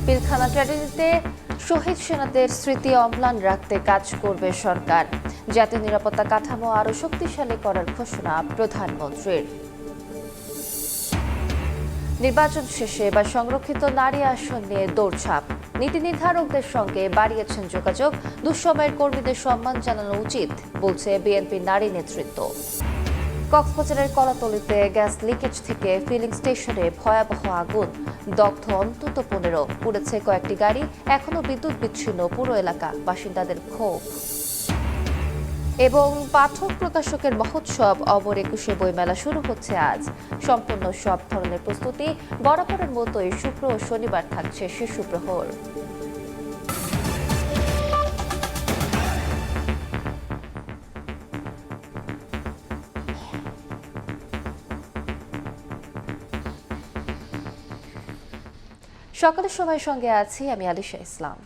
পিলখানা ট্র্যাজেডিতে শহীদ সেনাদের স্মৃতি অম্লান রাখতে কাজ করবে সরকার। জাতীয় নিরাপত্তা কাঠামো আরও শক্তিশালী করার ঘোষণা প্রধানমন্ত্রীর। নির্বাচন শেষে এবার সংরক্ষিত নারী আসন নিয়ে দৌড়ঝাঁপ। নীতি নির্ধারকদের সঙ্গে বাড়িয়েছেন যোগাযোগ। দুঃসময়ের কর্মীদের সম্মান জানানো উচিত বলছে বিএনপির নারী নেতৃত্ব। কক্সবাজারের কলাতলিতে গ্যাস লিকেজ থেকে ফিলিং স্টেশনে ভয়াবহ আগুন, দগ্ধ অন্তত 15, পুড়েছে কয়েকটি গাড়ি, এখনো বিদ্যুৎ বিচ্ছিন্ন পুরো এলাকা, বাসিন্দাদের ক্ষোভ। এবং পাঠক প্রকাশকের মহোৎসব অমর 21 বইমেলা শুরু হচ্ছে আজ। সম্পূর্ণ সব ধরনের প্রস্তুতি, বরাবরের মতোই শুক্র ও শনিবার থাকছে শিশু প্রহর। সকালের সময় সঙ্গে আছি আমি আলিশা ইসলাম।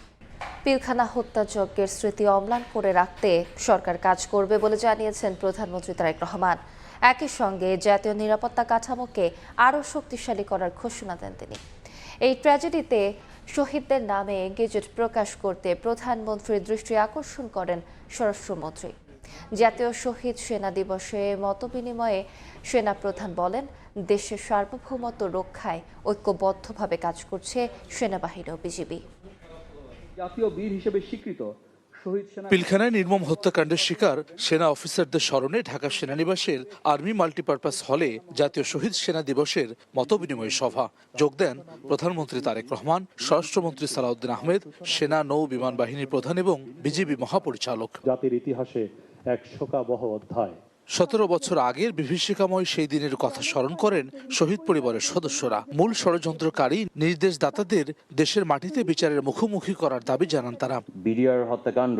পিলখানা হত্যাযজ্ঞের স্মৃতি অম্লান করে রাখতে সরকার কাজ করবে বলে জানিয়েছেন প্রধানমন্ত্রী তারেক রহমান। একই সঙ্গে জাতীয় নিরাপত্তা কাঠামোকে আরও শক্তিশালী করার ঘোষণা দেন তিনি। এই ট্র্যাজেডিতে শহীদদের নামে গেজেট প্রকাশ করতে প্রধানমন্ত্রীর দৃষ্টি আকর্ষণ করেন স্বরাষ্ট্রমন্ত্রী। জাতীয় শহীদ সেনা দিবসে মতবিনিময়ে সেনাপ্রধান বলেন, দেশের সার্বভৌমত্ব রক্ষায় ঐক্যবদ্ধভাবে কাজ করছে সেনাবাহিনী ও বিজিবি। জাতীয় বীর হিসেবে স্বীকৃত পিলখানায় নির্মম হত্যাকাণ্ডের শিকার সেনা অফিসারদের স্মরণে ঢাকা সেনানিবাসের আর্মি মাল্টিপারপাস হলে জাতীয় শহীদ সেনা দিবসের মতবিনিময় সভা। যোগ দেন প্রধানমন্ত্রী তারেক রহমান, স্বরাষ্ট্রমন্ত্রী সালাউদ্দিন আহমেদ, সেনা নৌ বিমান বাহিনীর প্রধান এবং বিজিবি মহাপরিচালক। জাতির ইতিহাসে এক শোকাবহ অধ্যায়। 17 বছর আগের বিভীষিকাময় সেই দিনের কথা স্মরণ করেন শহীদ পরিবারের সদস্যরা। মূল ষড়যন্ত্রকারী নির্দেশদাতাদের দেশের মাটিতে বিচারের মুখোমুখি করার দাবি জানান তারা। বিডিআর হত্যাকাণ্ড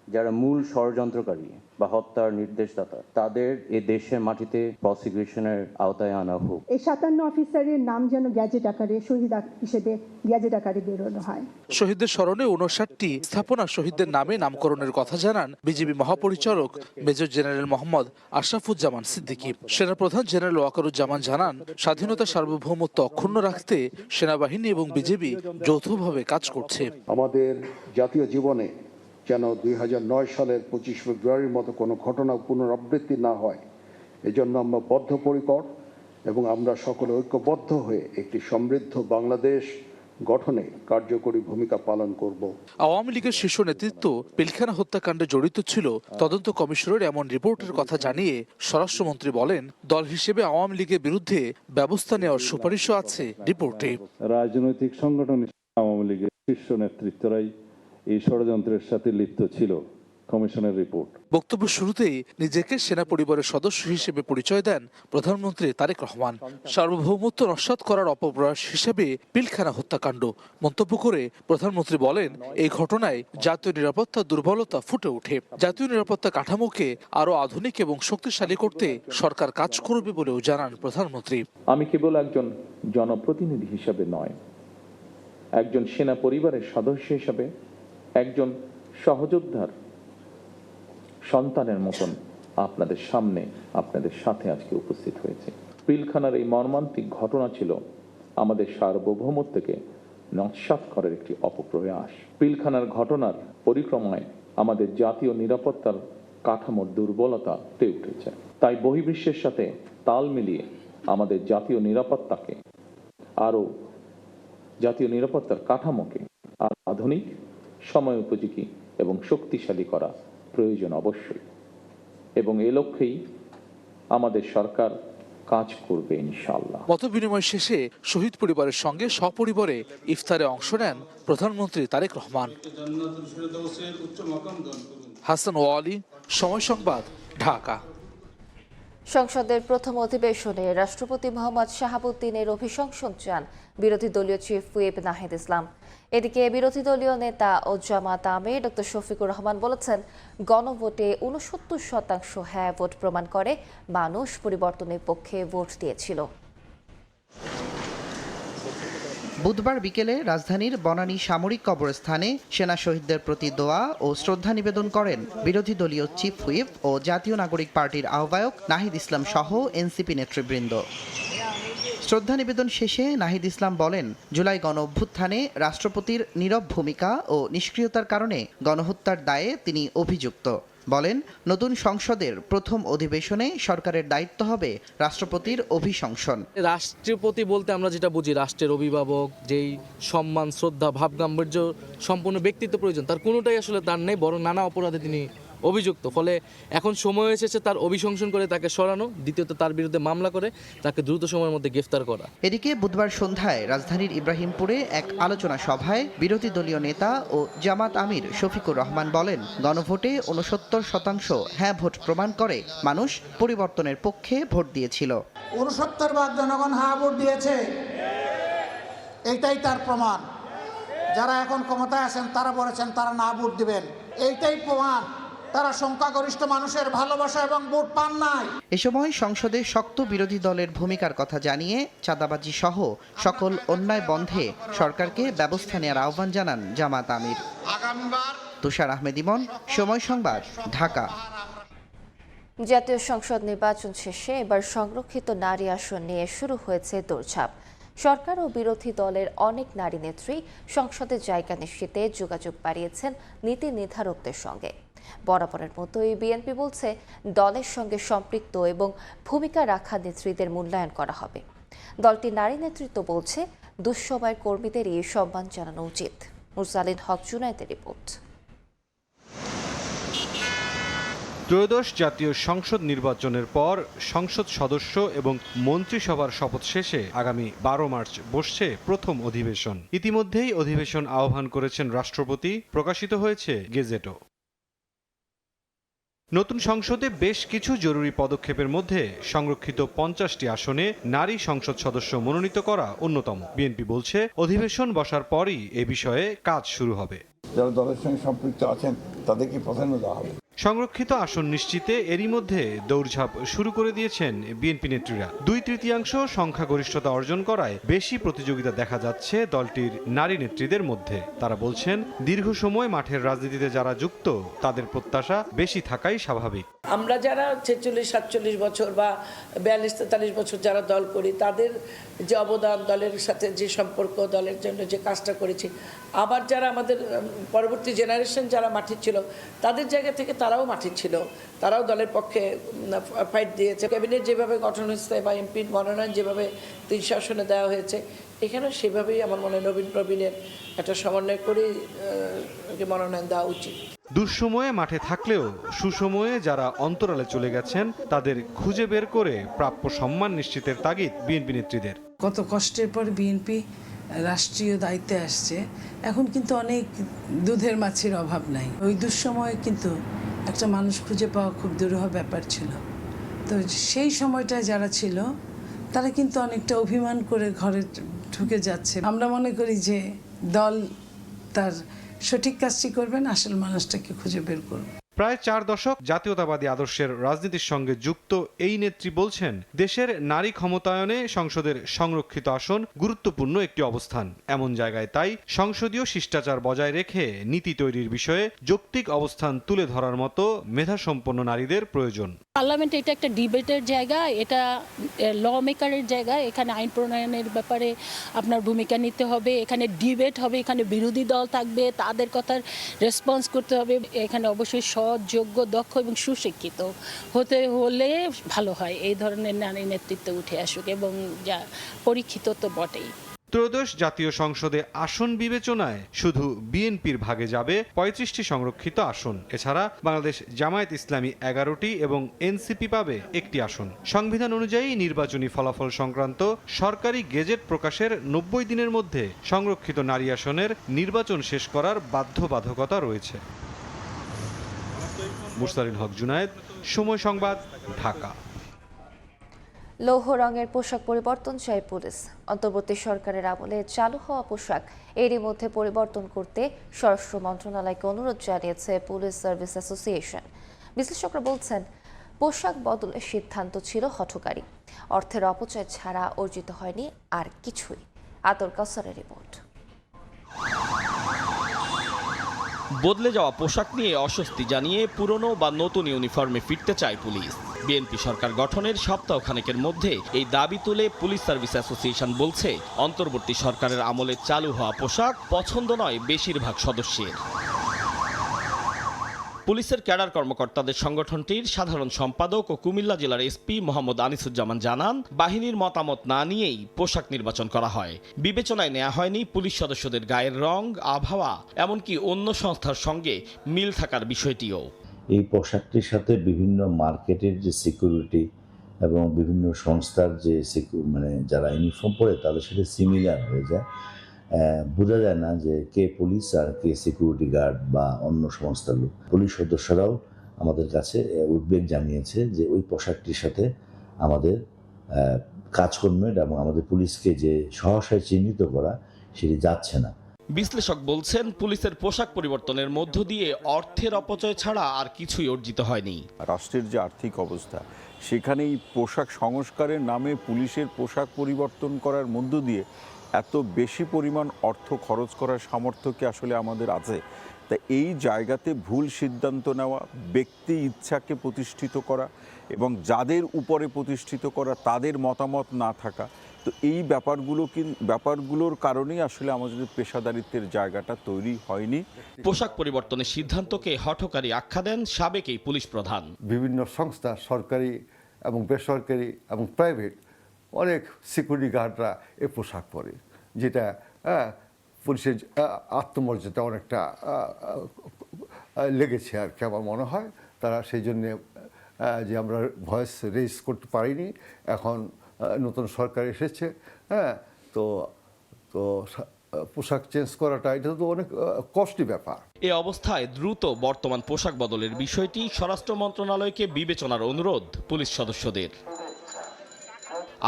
যারা মূল ষড়যন্ত্রকারী বা হত্যার নির্দেশদাতা, তাদের এ দেশের মাটিতে প্রসিকিউশনের আওতায় আনা হোক। এই 57 অফিসারের নাম যেন গ্যাজেট আকারে শহীদ হিসেবে গ্যাজেট আকারে বেরোনো হয়। শহীদদের স্মরণে 59টি স্থাপনা শহীদদের নামে নামকরণের কথা জানান বিজিবি মহাপরিচালক মেজর জেনারেল মোহাম্মদ আশরাফুজ্জামান সিদ্দিকী। সেনাপ্রধান জেনারেল ওয়াকারুজ্জামান জানান, স্বাধীনতা সার্বভৌমত্ব অক্ষুণ্ণ রাখতে সেনাবাহিনী এবং বিজিবি যৌথভাবে কাজ করছে। আমাদের জাতীয় জীবনে যেন 2009 সালের 25 ফেব্রুয়ারির মতো কোনো ঘটনা পুনরাবৃত্তি না হয়, এজন্য আমরা বদ্ধপরিকর এবং আমরা সকলে ঐক্যবদ্ধ হয়ে একটি সমৃদ্ধ বাংলাদেশ গঠনে কার্যকরী ভূমিকা পালন করব। আওয়ামী লীগের শীর্ষ নেতৃত্ব পিলখানা হত্যাকাণ্ডে জড়িত ছিল তদন্ত কমিশনের এমন রিপোর্টের কথা জানিয়ে স্বরাষ্ট্রমন্ত্রী বলেন, দল হিসেবে আওয়ামী লীগের বিরুদ্ধে ব্যবস্থা নেওয়ার সুপারিশও আছে রিপোর্টে। রাজনৈতিক সংগঠন আওয়ামী লীগের শীর্ষ নেতৃত্বরাই এই ষড়যন্ত্রের সাথে লিপ্ত ছিল, কমিশনের রিপোর্ট। বক্তব্য শুরুতেই নিজেকে সেনা পরিবারের সদস্য হিসেবে পরিচয় দেন প্রধানমন্ত্রী তারেক রহমান। সার্বভৌমত্ব নস্যাৎ করার অপপ্রয়াস হিসেবে পিলখানা হত্যাকাণ্ড মন্তব্য করে প্রধানমন্ত্রী বলেন, এই ঘটনায় জাতীয় নিরাপত্তার দুর্বলতা ফুটে ওঠে। জাতীয় নিরাপত্তা কাঠামোকে আরো আধুনিক এবং শক্তিশালী করতে সরকার কাজ করবে বলেও জানান প্রধানমন্ত্রী। আমি কেবল একজন জনপ্রতিনিধি হিসেবে নয়, একজন সেনা পরিবারের সদস্য হিসেবে, একজন সহযোদ্ধার সন্তানের মতন আপনাদের সামনে, আপনাদের সাথে আজকে উপস্থিত হয়েছে। পিলখানার এই মর্মান্তিক ঘটনা ছিল আমাদের সার্বভৌমত্বকে নস্যাৎ করার একটি অপপ্রয়াস। পিলখানার ঘটনার পরিক্রমায় আমাদের জাতীয় নিরাপত্তার কাঠামোর দুর্বলতা ফুটে উঠেছে। তাই বহির্বিশ্বের সাথে তাল মিলিয়ে আমাদের জাতীয় নিরাপত্তাকে আরো, জাতীয় নিরাপত্তার কাঠামোকে আরো আধুনিক, সময় উপযোগী এবং শক্তিশালী করা প্রয়োজন অবশ্যই, এবং এ লক্ষ্যেই আমাদের সরকার কাজ করবে ইনশাআল্লাহ। মতবিনিময় শেষে শহীদ পরিবারের সঙ্গে সপরিবারে ইফতারে অংশ নেন প্রধানমন্ত্রী তারেক রহমান। হাসান ওয়ালি, সময় সংবাদ, ঢাকা। সংসদের প্রথম অধিবেশনে রাষ্ট্রপতি মোহাম্মদ শাহাবুদ্দিনের অভিশংসন চান বিরোধী দলীয় চিফ হুইপ নাহিদ ইসলাম। এদিকে বিরোধী দলীয় নেতা ও জামাত আমির ডক্টর শফিকুর রহমান বলেছেন, গণভোটে 69% হ্যাঁ ভোট প্রমাণ করে মানুষ পরিবর্তনের পক্ষে ভোট দিয়েছিল। বুধবার বিকেলে রাজধানীর বনানী সামরিক কবরস্থানে সেনা শহীদদের প্রতি দোয়া ও শ্রদ্ধা নিবেদন করেন বিরোধী দলীয় চিফ হুইপ ও জাতীয় নাগরিক পার্টির আহ্বায়ক নাহিদ ইসলাম সহ এনসিপি নেতৃবৃন্দ। শ্রদ্ধা নিবেদন শেষে নাহিদ ইসলাম বলেন, জুলাই গণ অভ্যুত্থানে রাষ্ট্রপতির নীরব ভূমিকা ও নিষ্ক্রিয়তার কারণে গণহত্যার দায়ে তিনি অভিযুক্ত। বলেন, নতুন সংসদের প্রথম অধিবেশনে সরকারের দায়িত্ব হবে রাষ্ট্রপতির অভিশংসন। রাষ্ট্রপতি বলতে আমরা যেটা বুঝি রাষ্ট্রের অভিভাবক, যেই সম্মান, শ্রদ্ধা, ভাবগাম্ভীর্য সম্পূর্ণ ব্যক্তিত্ব প্রয়োজন, তার কোনোটাই আসলে তার নেই, বরং নানা অপরাধে তিনি অভিযুক্ত। ফলে এখন সময় এসেছে তার অভিশংসন করে তাকে সরানো, দ্বিতীয়ত তার বিরুদ্ধে মামলা করে তাকে দ্রুত সময়ের মধ্যে গ্রেফতার করা। এদিকে বুধবার সন্ধ্যায় রাজধানীর ইব্রাহিমপুরে এক আলোচনা সভায় বিরোধী দলীয় নেতা ও জামাত আমির শফিকুর রহমান বলেন, গণভোটে 69% হ্যাঁ ভোট প্রমাণ করে মানুষ পরিবর্তনের পক্ষে ভোট দিয়েছিল। 69% জনগণ হ্যাঁ ভোট দিয়েছে, এইটাই তার প্রমাণ। যারা এখন ক্ষমতায় আছেন তারা বলেছেন তারা না ভোট দিবেন, এইটাই প্রমাণ তারা সংখ্যাগরিষ্ঠ মানুষের ভালোবাসা এবং ভোট পান নাই। এ সময় সংসদে শক্ত বিরোধী দলের ভূমিকার কথা জানিয়ে চাঁদাবাজি সহ সকল অন্যায় বন্ধে সরকারকে ব্যবস্থা নেওয়ার আহ্বান জানান জামাত আমির। তুষার আহমেদ ইমন, সময় সংবাদ, ঢাকা। জাতীয় সংসদ নির্বাচন শেষে এবার সংরক্ষিত নারী আসন নিয়ে শুরু হয়েছে দৌড়ঝাঁপ। সরকার ও বিরোধী দলের অনেক নারী নেত্রী সংসদে জায়গা নিশ্চিতে যোগাযোগ বাড়িয়েছেন নীতি নির্ধারকদের সঙ্গে। বরাবরের মতোই বিএনপি বলছে, দলের সঙ্গে সম্পৃক্ত এবং ভূমিকা রাখা নেত্রীদের মূল্যায়ন করা হবে। দলটির নারী নেতৃত্ব বলছে, দুঃসময়ের কর্মীদেরই সম্মান জানানো উচিত। মুরসালিন হক জুনায়েদের রিপোর্ট। ত্রয়োদশ জাতীয় সংসদ নির্বাচনের পর সংসদ সদস্য এবং মন্ত্রিসভার শপথ শেষে আগামী 12 মার্চ বসছে প্রথম অধিবেশন। ইতিমধ্যেই অধিবেশন আহ্বান করেছেন রাষ্ট্রপতি, প্রকাশিত হয়েছে গেজেটও। নতুন সংসদে বেশ কিছু জরুরি পদক্ষেপের মধ্যে সংরক্ষিত 50টি আসনে নারী সংসদ সদস্য মনোনীত করা অন্যতম। বিএনপি বলছে, অধিবেশন বসার পরই এ বিষয়ে কাজ শুরু হবে। যারা দলের সঙ্গে সম্পৃক্ত আছেন তাদেরকে প্রাধান্য দেওয়া হবে। সংরক্ষিত আসন নিশ্চিতে এরই মধ্যে দৌড়ঝাঁপ শুরু করে দিয়েছেন বিএনপি নেত্রীরা। 2/3 সংখ্যাগরিষ্ঠতা অর্জন করায় বেশি প্রতিযোগিতা দেখা যাচ্ছে দলটির নারী নেত্রীদের মধ্যে। তারা বলছেন, দীর্ঘ সময় মাঠের রাজনীতিতে যারা যুক্ত তাদের প্রত্যাশা বেশি থাকাই স্বাভাবিক। আমরা যারা 46-47 বছর বা 42-43 বছর যারা দল করি, তাদের যে অবদান, দলের সাথে যে সম্পর্ক, দলের জন্য যে কাজটা করেছি, আবার যারা আমাদের পরবর্তী জেনারেশন যারা মাঠে ছিল, তাদের জায়গা থেকে তারাও মাঠে ছিল, তারাও দলের পক্ষে ফাইট দিয়েছে। ক্যাবিনেট যেভাবে গঠন হয়েছে বা এমপির মনোনয়ন যেভাবে 300 আসনে দেওয়া হয়েছে, এখানেও সেভাবেই আমার মনে হয় নবীন প্রবীণের একটা সমন্বয় করে মনোনয়ন দেওয়া উচিত। দুঃসময়ে মাঠে থাকলেও সুসময়ে যারা অন্তরালে চলে গেছেন তাদের খুঁজে বের করে প্রাপ্য সম্মান নিশ্চিতের তাগিদ বিএনপি নেত্রীদের। কত কষ্টের পর বিএনপি রাষ্ট্রীয় দায়িত্বে আসছে, এখন কিন্তু অনেক দুধের মাছের অভাব নাই। ওই দুঃসময়ে কিন্তু একটা মানুষ খুঁজে পাওয়া খুব দুরূহ ব্যাপার ছিল। তো সেই সময়টায় যারা ছিল তারা কিন্তু অনেকটা অভিমান করে ঘরে ঢুকে যাচ্ছে। আমরা মনে করি যে দল তার সঠিক কাজটি করবেন, আসল মানুষটাকে খুঁজে বের করবে। প্রায় 4 দশক জাতীয়তাবাদী আদর্শের রাজনীতির সঙ্গে যুক্ত এই নেত্রী বলছেন, দেশের নারী ক্ষমতায়নে সংসদের সংরক্ষিত আসন গুরুত্বপূর্ণ একটি অবস্থান। এমন জায়গায় তাই সংসদীয় শিষ্টাচার বজায় রেখে নীতি তৈরির বিষয়ে যৌক্তিক অবস্থান তুলে ধরার মতো মেধাসম্পন্ন নারীদের প্রয়োজন। পার্লামেন্ট এটা একটা ডিবেটের জায়গা, এটা ল মেকারের জায়গা। এখানে আইন প্রণয়নের ব্যাপারে আপনার ভূমিকা নিতে হবে, এখানে ডিবেট হবে, এখানে বিরোধী দল থাকবে, তাদের কথার রেসপন্স করতে হবে। এখানে অবশ্যই সৎ, যোগ্য, দক্ষ এবং সুশিক্ষিত হতে হলে ভালো হয় এই ধরনের নারী নেতৃত্বে উঠে আসুক, এবং যা পরীক্ষিত তো বটেই। ত্রয়োদশ জাতীয় সংসদে আসন বিবেচনায় শুধু বিএনপির ভাগে যাবে 35টি সংরক্ষিত আসন। এছাড়া বাংলাদেশ জামায়াত ইসলামী 11টি এবং এনসিপি পাবে 1টি আসন। সংবিধান অনুযায়ী নির্বাচনী ফলাফল সংক্রান্ত সরকারি গেজেট প্রকাশের 90 দিনের মধ্যে সংরক্ষিত নারী আসনের নির্বাচন শেষ করার বাধ্যবাধকতা রয়েছে। মুরসালিন হক জুনায়েদ, সময় সংবাদ, ঢাকা। লৌহ রঙের পোশাক পরিবর্তন চায় পুলিশ। অন্তর্বর্তী সরকারের আমলে চালু হওয়া পোশাক এরই মধ্যে পরিবর্তন করতে স্বরাষ্ট্র মন্ত্রণালয়কে অনুরোধ জানিয়েছে পুলিশ সার্ভিস অ্যাসোসিয়েশন। বিশ্লেষকরা বলছেন, পোশাক বদলের সিদ্ধান্ত ছিল হঠকারী, অর্থের অপচয় ছাড়া অর্জিত হয়নি আর কিছুই। আতর কাউসারের রিপোর্ট। বদলে যাওয়া পোশাক নিয়ে অস্বস্তি জানিয়ে পুরনো বা নতুন ইউনিফর্মে ফিরতে চায় পুলিশ। বিএনপি সরকার গঠনের সপ্তাহখানেকের মধ্যে এই দাবি তুলে পুলিশ সার্ভিস অ্যাসোসিয়েশন বলছে, অন্তর্বর্তী সরকারের আমলে চালু হওয়া পোশাক পছন্দ নয় বেশিরভাগ সদস্যের। পুলিশের ক্যাডার কর্মকর্তাদের সংগঠনটির সাধারণ সম্পাদক ও কুমিল্লা জেলার এসপি মোহাম্মদ আনিসুজ্জামান জানান, বাহিনীর মতামত না নিয়েই পোশাক নির্বাচন করা হয়। বিবেচনায় নেওয়া হয়নি পুলিশ সদস্যদের গায়ের রং, আবহাওয়া, এমনকি অন্য সংস্থার সঙ্গে মিল থাকার বিষয়টিও। এই পোশাকটির সাথে বিভিন্ন মার্কেটের যে সিকিউরিটি এবং বিভিন্ন সংস্থার যে যারা ইউনিফর্ম পরে তাদের সাথে সিমিলার হয়ে যায়। বোঝা যায় না যে কে পুলিশ আর কে সিকিউরিটি গার্ড বা অন্য সংস্থার লোক। পুলিশ সদস্যরাও আমাদের কাছে উদ্বেগ জানিয়েছে যে ওই পোশাকটির সাথে আমাদের কাজকর্মের এবং আমাদের পুলিশকে যে সহসায় চিহ্নিত করা সেটি যাচ্ছে না। বিশ্লেষক বলছেন, পুলিশের পোশাক পরিবর্তনের মধ্য দিয়ে অর্থের অপচয় ছাড়া আর কিছুই অর্জিত হয়নি। রাষ্ট্রের যে আর্থিক অবস্থা, সেখানেই পোশাক সংস্কারের নামে পুলিশের পোশাক পরিবর্তন করার মধ্য দিয়ে এত বেশি পরিমাণ অর্থ খরচ করার সামর্থ্য কি আসলে আমাদের আছে? তা এই জায়গাতে ভুল সিদ্ধান্ত নেওয়া, ব্যক্তি ইচ্ছাকে প্রতিষ্ঠিত করা এবং যাদের উপরে প্রতিষ্ঠিত করা তাদের মতামত না থাকা, তো এই ব্যাপারগুলোর কারণেই আসলে আমাদের পেশাদারিত্বের জায়গাটা তৈরি হয়নি। পোশাক পরিবর্তনের সিদ্ধান্তকে হঠকারী আখ্যা দেন সাবেক এই পুলিশ প্রধান। বিভিন্ন সংস্থা, সরকারি এবং বেসরকারি এবং প্রাইভেট, অনেক সিকিউরিটি গার্ডরা এই পোশাক পরে, যেটা পুলিশের আত্মমর্যাদা অনেকটা লেগেছে আর কি। আমার মনে হয় তারা সেই জন্যে যে আমরা ভয়েস রেজ করতে পারিনি, এখন নতুন সরকার এসেছে, তো পোশাক চেঞ্জ করাটা এটা তো অনেক কষ্টলি ব্যাপার। এ অবস্থায় দ্রুত বর্তমান পোশাক বদলের বিষয়টি স্বরাষ্ট্র মন্ত্রণালয়কে বিবেচনার অনুরোধ পুলিশ সদস্যদের।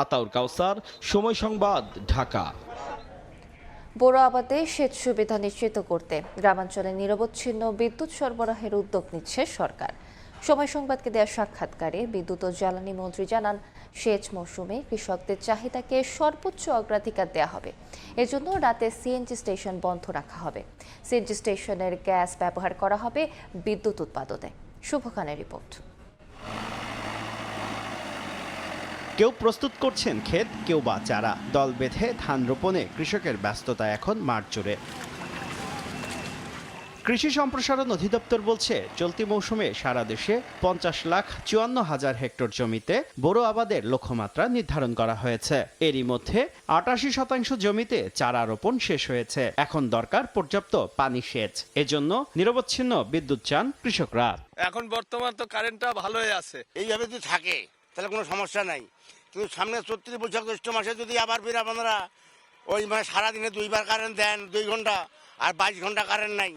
আতাউর কাউসার, সময় সংবাদ, ঢাকা। বড় আবাদে সেচ সুবিধা নিশ্চিত করতে গ্রামাঞ্চলে নিরবচ্ছিন্ন বিদ্যুৎ সরবরাহের উদ্যোগ নিচ্ছে সরকার। সময় সংবাদকে দেওয়া সাক্ষাৎকারে বিদ্যুৎ ও জ্বালানি মন্ত্রী জানান, সেচ মৌসুমে কৃষকদের চাহিদাকে সর্বোচ্চ অগ্রাধিকার দেওয়া হবে। এজন্য রাতে সিএনজি স্টেশন বন্ধ রাখা হবে। সিএনজি স্টেশনের গ্যাস ব্যবহার করা হবে বিদ্যুৎ উৎপাদনে। শুভ খানের রিপোর্ট। কেউ প্রস্তুত করছেন ক্ষেত, কেউ বা চারা। দল বেঁধে ধান রোপণে কৃষকের ব্যস্ততা এখন মাঠ জুড়ে। কৃষি সম্প্রসারণ অধিদপ্তর বলছে, চলতি মৌসুমে সারা দেশে 50,54,000 হেক্টর জমিতে বোরো আবাদের লক্ষ্যমাত্রা নির্ধারণ করা হয়েছে। এরই মধ্যে 88% জমিতে চারা রোপণ শেষ হয়েছে। এখন দরকার পর্যাপ্ত পানি সেচ। এজন্য নিরবচ্ছিন্ন বিদ্যুৎ চান কৃষকরা। এখন বর্তমান তো কারেন্টটা ভালোই আছে, এইভাবে যদি থাকে তাহলে কোনো সমস্যা নাই। কিন্তু সামনে 34 বৈশাখ জ্যৈষ্ঠ মাসে যদি আবার ফির আপনারা ওই সারাদিনে 2 বার কারেন্ট দেন, 2 ঘন্টা আর 22 ঘন্টা কারেন্ট নাই,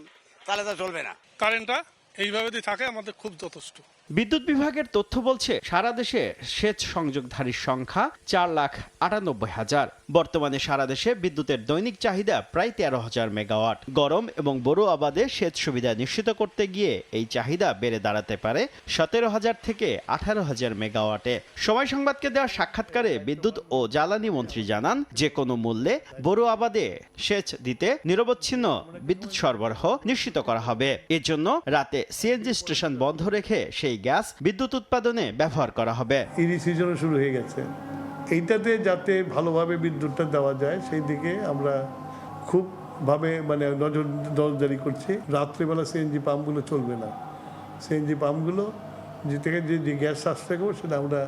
তাহলে তো চলবে না। কারেন্টটা এইভাবে যদি থাকে আমাদের খুব যথেষ্ট। বিদ্যুৎ বিভাগের তথ্য বলছে, সারা দেশে সেচ সংযোগধারীর সংখ্যা 4,98,000। বর্তমানে সারা দেশে বিদ্যুতের দৈনিক চাহিদা প্রায় 13,000 মেগাওয়াট। গরম এবং বোরো আবাদে সেচ সুবিধা নিশ্চিত করতে গিয়ে এই চাহিদা বেড়ে দাঁড়াতে পারে 17,000 থেকে 18,000 মেগাওয়াটে। সময় সংবাদকে দেওয়া সাক্ষাৎকারে বিদ্যুৎ ও জ্বালানি মন্ত্রী জানান, যে কোনো মূল্যে বোরো আবাদে সেচ দিতে নিরবচ্ছিন্ন বিদ্যুৎ সরবরাহ নিশ্চিত করা হবে। এর জন্য রাতে সিএনজি স্টেশন বন্ধ রেখে সেই গ্যাস বিদ্যুৎ উৎপাদনে ব্যবহার করা হবে। ইরি সিজনও শুরু হয়ে গেছে, এইটাতে যাতে ভালোভাবে বিদ্যুৎটা দেওয়া যায় সেই দিকে আমরা খুব ভাবে নজরদারি করছি। রাত্রিবেলা সিএনজি পাম্পগুলো চলবে না। সিএনজি পাম্পগুলো যে থেকে যে গ্যাস সাশ্রয় করবো সেটা আমরা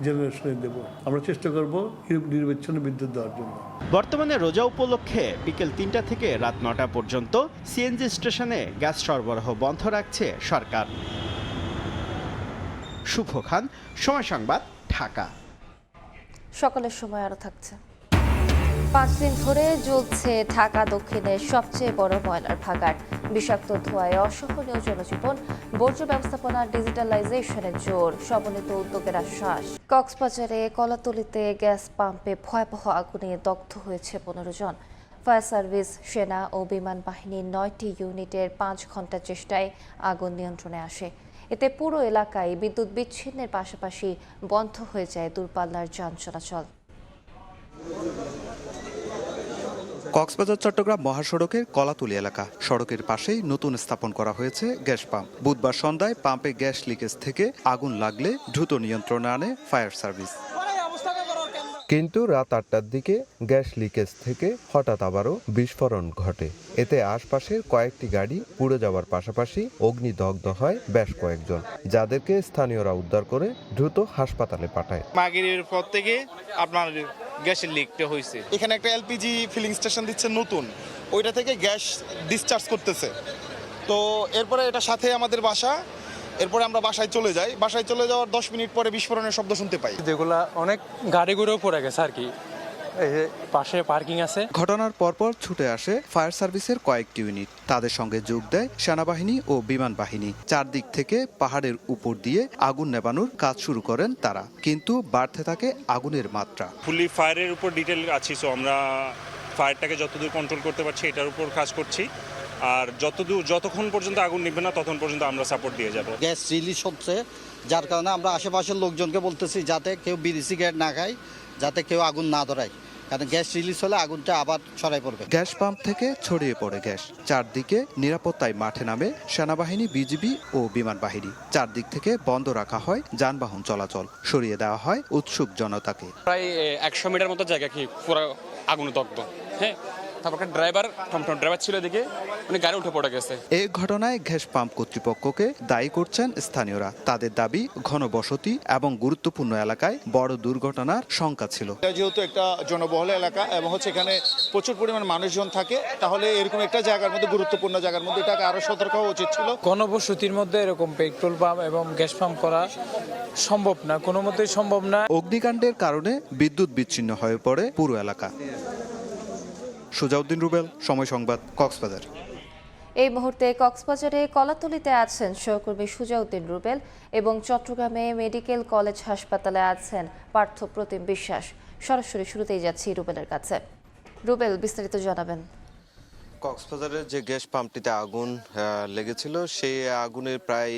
জেনারেশনে দেব। আমরা চেষ্টা করব নিরবচ্ছিন্ন বিদ্যুৎ দেওয়ার জন্য। বর্তমানে রোজা উপলক্ষে বিকেল 3টা থেকে রাত 9টা পর্যন্ত সিএনজি স্টেশনে গ্যাস সরবরাহ বন্ধ রাখছে সরকার। শুভ খান, সময় সংবাদ, ঢাকা। সকালের সময় আরো থাকছে। 5 দিন ধরে জ্বলছে ঢাকা দক্ষিণের সবচেয়ে বড় ময়লার ভাগাড়। বিষাক্ত ধোঁয়ায় অসহনীয় জনজীবন। বর্জ্য ব্যবস্থাপনা ডিজিটালাইজেশনের জোর, সমন্বিত উদ্যোগের আশ্বাস। কক্সবাজারে কলাতলিতে গ্যাস পাম্পে ভয়াবহ আগুনে দগ্ধ হয়েছে 15 জন। ফায়ার সার্ভিস, সেনা ও বিমান বাহিনীর 9টি ইউনিটের 5 ঘন্টার চেষ্টায় আগুন নিয়ন্ত্রণে আসে। এতে পুরো এলাকায় বিদ্যুৎ বিচ্ছিন্নের পাশাপাশি বন্ধ হয়ে যায় দূরপাল্লার যান চলাচল। কক্সবাজার চট্টগ্রাম মহাসড়কের কলাতুলি এলাকা, সড়কের পাশেই নতুন স্থাপন করা হয়েছে গ্যাস পাম্প। বুধবার সন্ধ্যায় পাম্পে গ্যাস লিকেজ থেকে আগুন লাগলে দ্রুত নিয়ন্ত্রণে আনে ফায়ার সার্ভিস। কিন্তু রাত 8টার দিকে গ্যাস লিকেজ থেকে হঠাৎ আবারও বিস্ফোরণ ঘটে। এতে আশপাশের কয়েকটি গাড়ি পুড়ে যাওয়ার পাশাপাশি অগ্নিদগ্ধ হয় বেশ কয়েকজন, যাদেরকে স্থানীয়রা উদ্ধার করে দ্রুত হাসপাতালে পাঠায়। মাগরিবের পর থেকে আপনার গ্যাসের লিকটা হয়েছে। এখানে একটা এলপিজি ফিলিং স্টেশন দিচ্ছে নতুন, ওইটা থেকে গ্যাস ডিসচার্জ করতেছে। তো এরপরে এটা সাথে আমাদের বাসা, এরপরে আমরা বাসায় চলে যাই। বাসায় চলে যাওয়ার 10 মিনিট পরে বিস্ফোরণের শব্দ শুনতে পাই। যেগুলা অনেক গাড়ি ঘুরেও পড়ে গেছে আর কি, এই যে পাশে পার্কিং আছে। ঘটনার পরপর ছুটে আসে ফায়ার সার্ভিসের কয়েকটি ইউনিট। তাদের সঙ্গে যোগ দেয় সেনাবাহিনী ও বিমান বাহিনী। চারদিক থেকে পাহাড়ের উপর দিয়ে আগুন নেভানোর কাজ শুরু করেন তারা, কিন্তু বাড়তে থাকে আগুনের মাত্রা। ফুলি ফায়ারের উপর ডিটেল আছি, সো আমরা ফায়ারটাকে যতদূর কন্ট্রোল করতে পারছি এটার উপর কাজ করছি। আর যতক্ষণ পর্যন্ত আগুন নিবে না ততক্ষণ পর্যন্ত আমরা সাপোর্ট দিয়ে যাব। গ্যাস রিলিজ হচ্ছে, যার কারণে আমরা আশেপাশের লোকজনকে বলতেছি যাতে কেউ বিড়ি সিগারেট না খায়, যাতে কেউ আগুন না ধরায়, কারণ গ্যাস রিলিজ হলে আগুনটা আবার ছড়াই পড়বে। গ্যাস পাম্প থেকে ছড়িয়ে পড়ে গ্যাস। চারদিকে নিরাপত্তায় মাঠে নামে সেনাবাহিনী, বিজিবি ও বিমান বাহিনী। চারদিক থেকে বন্ধ রাখা হয় যানবাহন চলাচল, সরিয়ে দেওয়া হয় উৎসুক জনতাকে। প্রায় 100 মিটার মতো জায়গা কি পুরো আগুনে দগ্ধ। হ্যাঁ, তারপর ড্রাইভার ছিল, এদিকে উনি গাড়ি উঠে পড়ে গেছে। এই ঘটনায় গ্যাস পাম্প কর্তৃপক্ষকে দায়ী করছেন স্থানীয়রা। তাদের দাবি, ঘনবসতি এবং গুরুত্বপূর্ণ এলাকায় বড় দুর্ঘটনার শঙ্কা ছিল। যেহেতু একটা জনবহুল এলাকা এবং হচ্ছে এখানে প্রচুর পরিমাণ মানুষজন থাকে, তাহলে এরকম একটা জায়গার মধ্যে, গুরুত্বপূর্ণ জায়গার মধ্যে এটাকে আরো সতর্ক হওয়া উচিত ছিল। ঘনবসতির মধ্যে এরকম পেট্রোল পাম্প এবং গ্যাস পাম্প করা সম্ভব না, কোনো মতেই সম্ভব না। অগ্নিকাণ্ডের কারণে বিদ্যুৎ বিচ্ছিন্ন হয়ে পড়ে পুরো এলাকা। সুজাউদ্দিন রুবেল, সময় সংবাদ, কক্সবাজার। এই মুহূর্তে কক্সবাজারে কলাতলিতে আছেন সহকর্মী সুজাউদ্দিন রুবেল এবং চট্টগ্রামে মেডিকেল কলেজ হাসপাতালে আছেন পার্থ প্রতিম বিশ্বাস। সরাসরি শুরুতেই যাচ্ছি রুবেলের কাছে। রুবেল, বিস্তারিত জানাবেন। কক্সবাজারের যে গ্যাস পাম্পটিতে আগুন লেগেছিল, সেই আগুনের প্রায়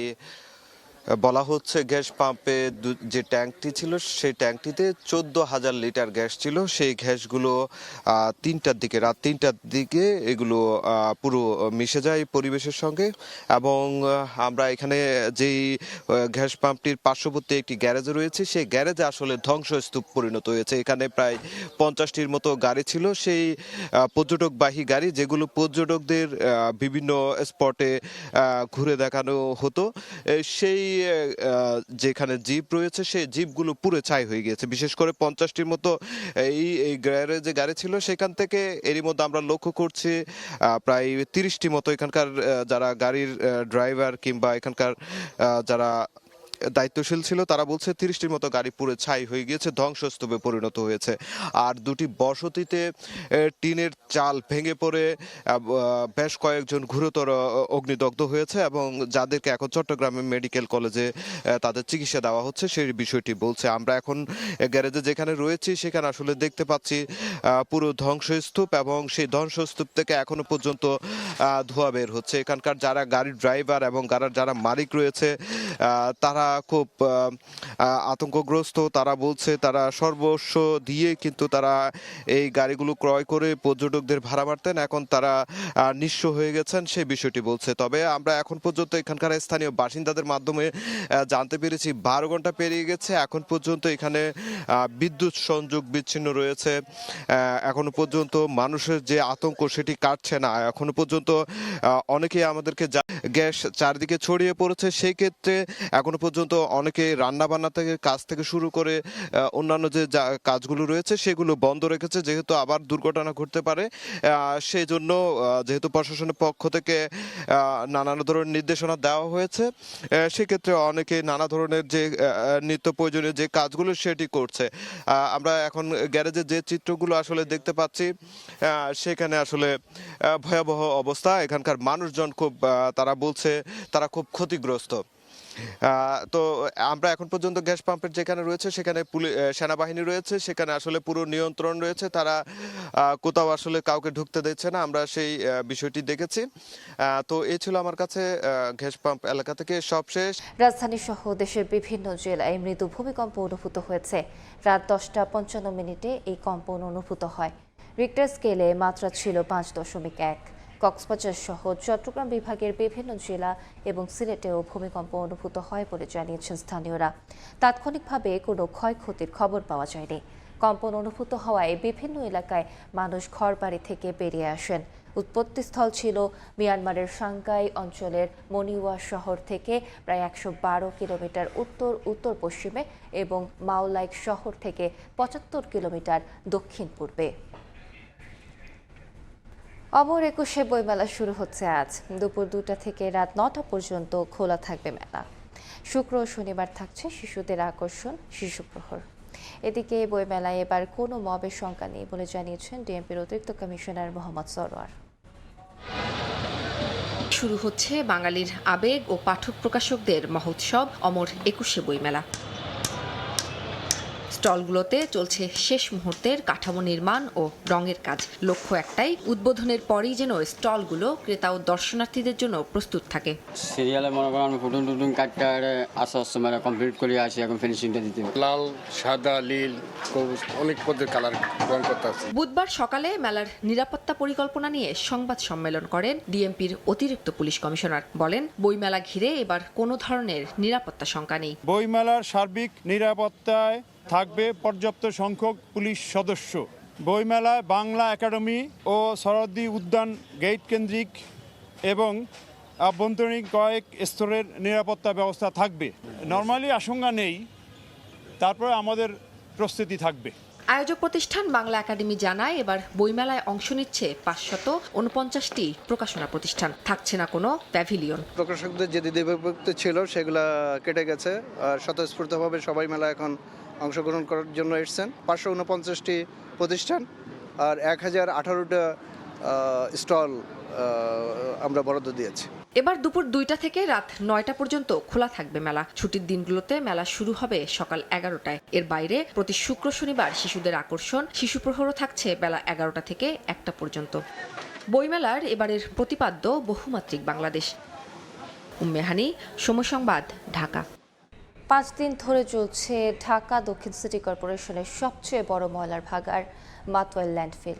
বলা হচ্ছে গ্যাস পাম্পে যে ট্যাঙ্কটি ছিল সেই ট্যাঙ্কটিতে 14,000 লিটার গ্যাস ছিল। সেই গ্যাসগুলো রাত 3টার দিকে এগুলো পুরো মিশে যায় পরিবেশের সঙ্গে। এবং আমরা এখানে যেই গ্যাস পাম্পটির পার্শ্ববর্তী একটি গ্যারেজে রয়েছে, সেই গ্যারেজে আসলে ধ্বংসস্তূপ পরিণত হয়েছে। এখানে প্রায় 50টির মতো গাড়ি ছিল, সেই পর্যটকবাহী গাড়ি, যেগুলো পর্যটকদের বিভিন্ন স্পটে ঘুরে দেখানো হতো। সেই যেখানে জিপ রয়েছে, সেই জিপগুলো পুরো ছাই হয়ে গিয়েছে। বিশেষ করে 50টির মতো এই গ্যারেজে গাড়ি ছিল, সেখান থেকে এরই মধ্যে আমরা লক্ষ্য করছি প্রায় 30টি মতো এখানকার যারা গাড়ির ড্রাইভার কিংবা এখানকার যারা দায়িত্বশীল ছিল, তারা বলছে 30টির মতো গাড়ি পুরো ছাই হয়ে গিয়েছে, ধ্বংসস্তূপে পরিণত হয়েছে। আর দুটি বসতিতে টিনের চাল ভেঙে পড়ে বেশ কয়েকজন গুরুতর অগ্নিদগ্ধ হয়েছে এবং যাদেরকে এখন চট্টগ্রামে মেডিকেল কলেজে তাদের চিকিৎসা দেওয়া হচ্ছে, সেই বিষয়টি বলছে। আমরা এখন গ্যারেজে যেখানে রয়েছি সেখানে আসলে দেখতে পাচ্ছি পুরো ধ্বংসস্তূপ এবং সেই ধ্বংসস্তূপ থেকে এখনো পর্যন্ত ধোঁয়া বের হচ্ছে। এখানকার যারা গাড়ির ড্রাইভার এবং যারা মালিক রয়েছে তারা খুব আতঙ্কগ্রস্ত। তারা বলছে তারা সর্বস্ব দিয়ে কিন্তু তারা এই গাড়িগুলো ক্রয় করে পর্যটকদের ভাড়া মারতেন, এখন তারা নিঃস্ব হয়ে গেছেন, সেই বিষয়টি বলছে। তবে আমরা এখন পর্যন্ত এখানকার স্থানীয় বাসিন্দাদের মাধ্যমে জানতে পেরেছি 12 ঘন্টা পেরিয়ে গেছে, এখন পর্যন্ত এখানে বিদ্যুৎ সংযোগ বিচ্ছিন্ন রয়েছে। এখনো পর্যন্ত মানুষের যে আতঙ্ক সেটি কাটছে না। এখনো পর্যন্ত অনেকেই আমাদেরকে গ্যাস চারদিকে ছড়িয়ে পড়েছে, সেই ক্ষেত্রে এখনো পর্যন্ত অনেকে রান্নাবান্না থেকে কাজ থেকে শুরু করে অন্যান্য যে কাজগুলো রয়েছে সেগুলো বন্ধ রেখেছে, যেহেতু আবার দুর্ঘটনা ঘটতে পারে। সেই জন্য যেহেতু প্রশাসনের পক্ষ থেকে নানা ধরনের নির্দেশনা দেওয়া হয়েছে, সেক্ষেত্রে অনেকে নানা ধরনের যে নিত্য প্রয়োজনীয় যে কাজগুলো সেটি করছে। আমরা এখন গ্যারেজের যে চিত্রগুলো আসলে দেখতে পাচ্ছি, সেখানে আসলে ভয়াবহ অবস্থা। এখানকার মানুষজন খুব, তারা বলছে তারা খুব ক্ষতিগ্রস্ত। তো আমরা এখন পর্যন্ত গ্যাস পাম্পের যেখানে রয়েছে সেখানে সেনাবাহিনী রয়েছে, সেখানে আসলে পুরো নিয়ন্ত্রণ রয়েছে, তারা কোথাও আসলে কাউকে ঢুকতে দিচ্ছে না, আমরা সেই বিষয়টি দেখেছি। তো এই ছিল আমার কাছে গ্যাস পাম্প এলাকা থেকে সবশেষ। রাজধানী সহ দেশের বিভিন্ন জেলায় মৃদু ভূমিকম্প অনুভূত হয়েছে। রাত 10টা 55 মিনিটে এই কম্পন অনুভূত হয়। রিক্টার স্কেলে মাত্রা ছিল 5.1। কক্সবাজার সহ চট্টগ্রাম বিভাগের বিভিন্ন জেলা এবং সিলেটেও ভূমিকম্প অনুভূত হয় বলে জানিয়েছেন স্থানীয়রা। তাৎক্ষণিকভাবে কোনো ক্ষয়ক্ষতির খবর পাওয়া যায়নি। কম্পন অনুভূত হওয়ায় বিভিন্ন এলাকায় মানুষ ঘরবাড়ি থেকে বেরিয়ে আসেন। উৎপত্তিস্থল ছিল মিয়ানমারের সাংগাই অঞ্চলের মনিওয়া শহর থেকে প্রায় 112 কিলোমিটার উত্তর উত্তর পশ্চিমে এবং মাওলাইক শহর থেকে 75 কিলোমিটার দক্ষিণ পূর্বে। অমর একুশে বইমেলা শুরু হচ্ছে আজ। দুপুর 2টা থেকে রাত 9টা পর্যন্ত খোলা থাকবে মেলা। শুক্র ও শনিবার থাকছে শিশুদের আকর্ষণ শিশু প্রহর। এদিকে বইমেলায় এবার কোনো মবের সংখ্যা নেই বলে জানিয়েছেন ডিএমপির অতিরিক্ত কমিশনার মোহাম্মদ সরোয়ার। শুরু হচ্ছে বাঙালির আবেগ ও পাঠক প্রকাশকদের মহোৎসব অমর একুশে বইমেলা। স্টলগুলোতে চলছে শেষ মুহূর্তের কাঠামো নির্মাণ ও রঙের কাজ। লক্ষ্য একটাই, উদ্বোধনের পরই যেন স্টলগুলো ক্রেতা ও দর্শনার্থীদের জন্য প্রস্তুত থাকে। সিরিয়ালে মনে করেন আমি ফুটুন টুটুন কাটটা আস্তে আস্তে মানে কমপ্লিট করে আসি, এখন ফিনিশিংটা দিতে হবে। লাল, সাদা, নীল, সবুজ অনেক পদের কালার রং করতে আছে। বুধবার সকালে মেলার নিরাপত্তা পরিকল্পনা নিয়ে সংবাদ সম্মেলন করেন ডিএমপির অতিরিক্ত পুলিশ কমিশনার। বলেন, বইমেলা ঘিরে এবার কোনো ধরনের নিরাপত্তা শঙ্কা নেই। বইমেলার সার্বিক নিরাপত্তায় থাকবে পর্যাপ্ত সংখ্যক পুলিশ সদস্য। বইমেলায় বাংলা একাডেমি ও সরহদ্দি উদ্যান গেট কেন্দ্রিক এবং আভ্যন্তরীণ কয়েক স্তরের নিরাপত্তা ব্যবস্থা থাকবে। নরমালি আশঙ্কা নেই, তারপরে আমাদের প্রস্তুতি থাকবে। আয়োজক প্রতিষ্ঠান বাংলা একাডেমি জানায়, এবার বইমেলায় অংশ নিচ্ছে 549টি প্রকাশনা প্রতিষ্ঠান। থাকছে না কোনো প্যাভিলিয়ন। প্রকাশকদের যে দ্বিধাবিভক্তি ছিল সেগুলো কেটে গেছে আর স্বতঃস্ফূর্তভাবে সবাই মেলা এখন অংশগ্রহণ করার জন্য এসেছেন। 549টি প্রতিষ্ঠান আর 1018টা স্টল আমরা বরাদ্দ দিয়েছি। এবার দুপুর 2টা থেকে রাত 9টা পর্যন্ত খোলা থাকবে মেলা। ছুটির দিনগুলোতে মেলা শুরু হবে সকাল 11টায়। এর বাইরে প্রতি শুক্র শনিবার শিশুদের আকর্ষণ শিশু প্রহরও থাকছে বেলা 11টা থেকে 1টা পর্যন্ত। বইমেলার এবারের প্রতিপাদ্য বহুমাত্রিক বাংলাদেশ। উম্মে হানি, সময় সংবাদ, ঢাকা। 5 দিন ধরে চলছে ঢাকা দক্ষিণ সিটি কর্পোরেশনের সবচেয়ে বড় ময়লার ভাগাড় মাতোয়াইল ল্যান্ডফিল।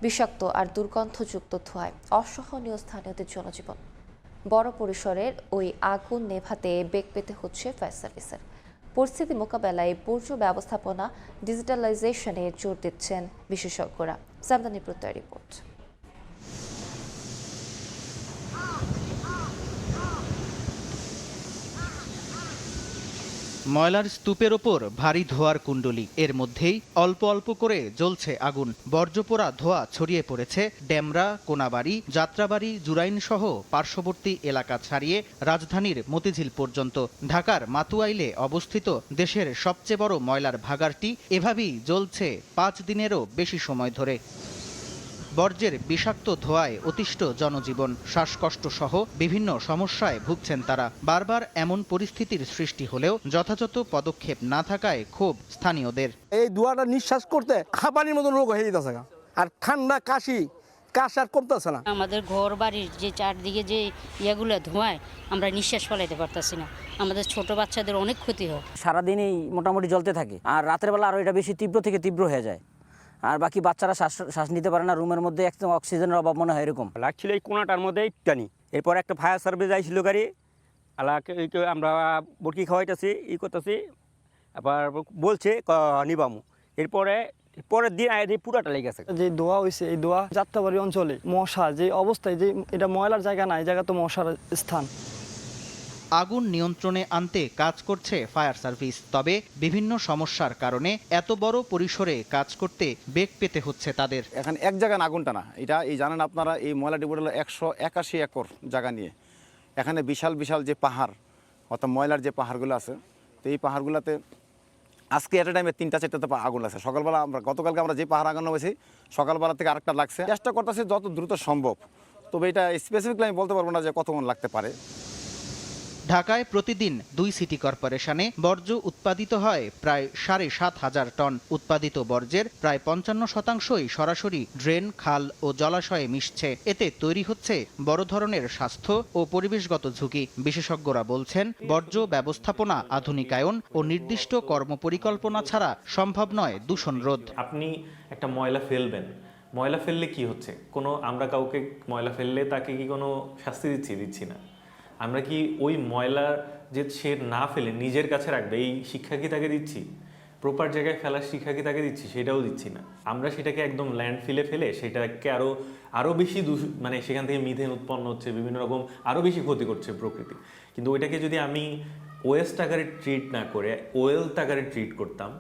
বিষাক্ত আর দুর্গন্ধযুক্ত ধোঁয়ায় অসহনীয় স্থানীয়দের জনজীবন। বড় পরিসরের ওই আগুন নেভাতে বেগ পেতে হচ্ছে ফায়ার সার্ভিসের। পরিস্থিতি মোকাবেলায় বর্জ্য ব্যবস্থাপনা ডিজিটালাইজেশনে জোর দিচ্ছেন বিশেষজ্ঞরা। জামদানি প্রত্যয় রিপোর্ট। ময়লার স্তূপের ওপর ভারী ধোঁয়ার কুণ্ডলী, এর মধ্যেই অল্প অল্প করে জ্বলছে আগুন। বর্জ্যপোড়া ধোঁয়া ছড়িয়ে পড়েছে ডেমরা, কোনাবাড়ি, যাত্রাবাড়ি, জুরাইন সহ পার্শ্ববর্তী এলাকা ছাড়িয়ে রাজধানীর মতিঝিল পর্যন্ত। ঢাকার মাতুয়াইলে অবস্থিত দেশের সবচেয়ে বড় ময়লার ভাগাড়টি এভাবেই জ্বলছে 5 দিনেরও বেশি সময় ধরে। বর্জ্যের বিষাক্ত ধোঁয়ায় অতিষ্ঠ জনজীবন, শ্বাসকষ্ট সহ বিভিন্ন সমস্যায় ভুগছেন তারা। বারবার এমন পরিস্থিতির সৃষ্টি হলেও যথাযথ পদক্ষেপ না থাকায় ক্ষোভ স্থানীয়দের। এই ধোঁয়াটা নিঃশ্বাস করতে হাঁপানির মতো রোগ হয়ে যেতেছে, আর ঠান্ডা কাশি আর কমতেছে না। আমাদের ঘর বাড়ির যে চারদিকে যে ইয়েগুলো ধোঁয়ায় আমরা নিঃশ্বাস ফেলাইতে পারতেছি না। আমাদের ছোট বাচ্চাদের অনেক ক্ষতি হয়। সারাদিনই মোটামুটি জ্বলতে থাকে, আর রাতের বেলা আরও এটা বেশি তীব্র থেকে তীব্র হয়ে যায়। আর বাকি বাচ্চারা শ্বাস নিতে পারে না, রুমের মধ্যে একদম অক্সিজেনের অভাব মনে হয় এরকম লাগছিল। এই কোনাটার মধ্যে টানি, এরপর একটা ফায়ার সার্ভিস আইছিল গাড়ি, আমরা বরকি খাওয়াইতেছি, করতেছি, আবার বলছে নিবামু। এরপরে পরের দিন পুরাটা লেগে গেছে। যে ধোয়া হয়েছে, এই ধোয়া যাত্রাবাড়ি অঞ্চলে মশা যে অবস্থায়, যে এটা ময়লার জায়গা না, এই জায়গা তো মশার স্থান। আগুন নিয়ন্ত্রণে আনতে কাজ করছে ফায়ার সার্ভিস, তবে বিভিন্ন সমস্যার কারণে এত বড় পরিসরে কাজ করতে বেগ পেতে হচ্ছে তাদের। এখন এক জায়গায় আগুনটা না, এটা এই জানেন আপনারা, এই ময়লা ডিপোটা হলো 181 একর জায়গা নিয়ে। এখানে বিশাল বিশাল যে পাহাড়, অর্থাৎ ময়লার যে পাহাড়গুলো আছে, তো এই পাহাড়গুলোতে আজকে একটা টাইমে 3-4টা আগুন লাগছে। সকালবেলা গতকালকে আমরা যে পাহাড় আগুন হয়েছি, সকালবেলা থেকে আরেকটা লাগছে। চেষ্টা করতেছি যত দ্রুত সম্ভব, তবে এটা স্পেসিফিকলি আমি বলতে পারবো না যে কতক্ষণ লাগতে পারে। ঢাকায় প্রতিদিন 2 সিটি কর্পোরেশনে বর্জ্য উৎপাদিত হয় প্রায় 7,500 টন। উৎপাদিত বর্জ্যের প্রায় 55%ই সরাসরি ড্রেন, খাল ও জলাশয়ে মিশছে। এতে তৈরি হচ্ছে বড় ধরনের স্বাস্থ্য ও পরিবেশগত ঝুঁকি। বিশেষজ্ঞরা বলছেন, বর্জ্য ব্যবস্থাপনা, আধুনিকায়ন ও নির্দিষ্ট কর্মপরিকল্পনা ছাড়া সম্ভব নয় দূষণ রোধ। আপনি একটা ময়লা ফেলবেন, ময়লা ফেললে কি হচ্ছে? আমরা কাউকে ময়লা ফেললে তাকে কি কোনো শাস্তি দিচ্ছি না। আমরা কি ওই ময়লা যে সে না ফেলে নিজের কাছে রাখবে এই শিক্ষা কি তাকে দিচ্ছি? প্রপার জায়গায় ফেলার শিক্ষা কি তাকে দিচ্ছি? সেটাও দিচ্ছি না। আমরা সেটাকে একদম ল্যান্ডফিলে ফেলে সেটাকে আরও বেশি মানে সেখান থেকে মিথেন উৎপন্ন হচ্ছে, বিভিন্ন রকম আরও বেশি ক্ষতি করছে প্রকৃতি। কিন্তু ওইটাকে যদি আমি ওয়েস্ট আকারে ট্রিট না করে ওয়েলথ আকারে ট্রিট করতাম,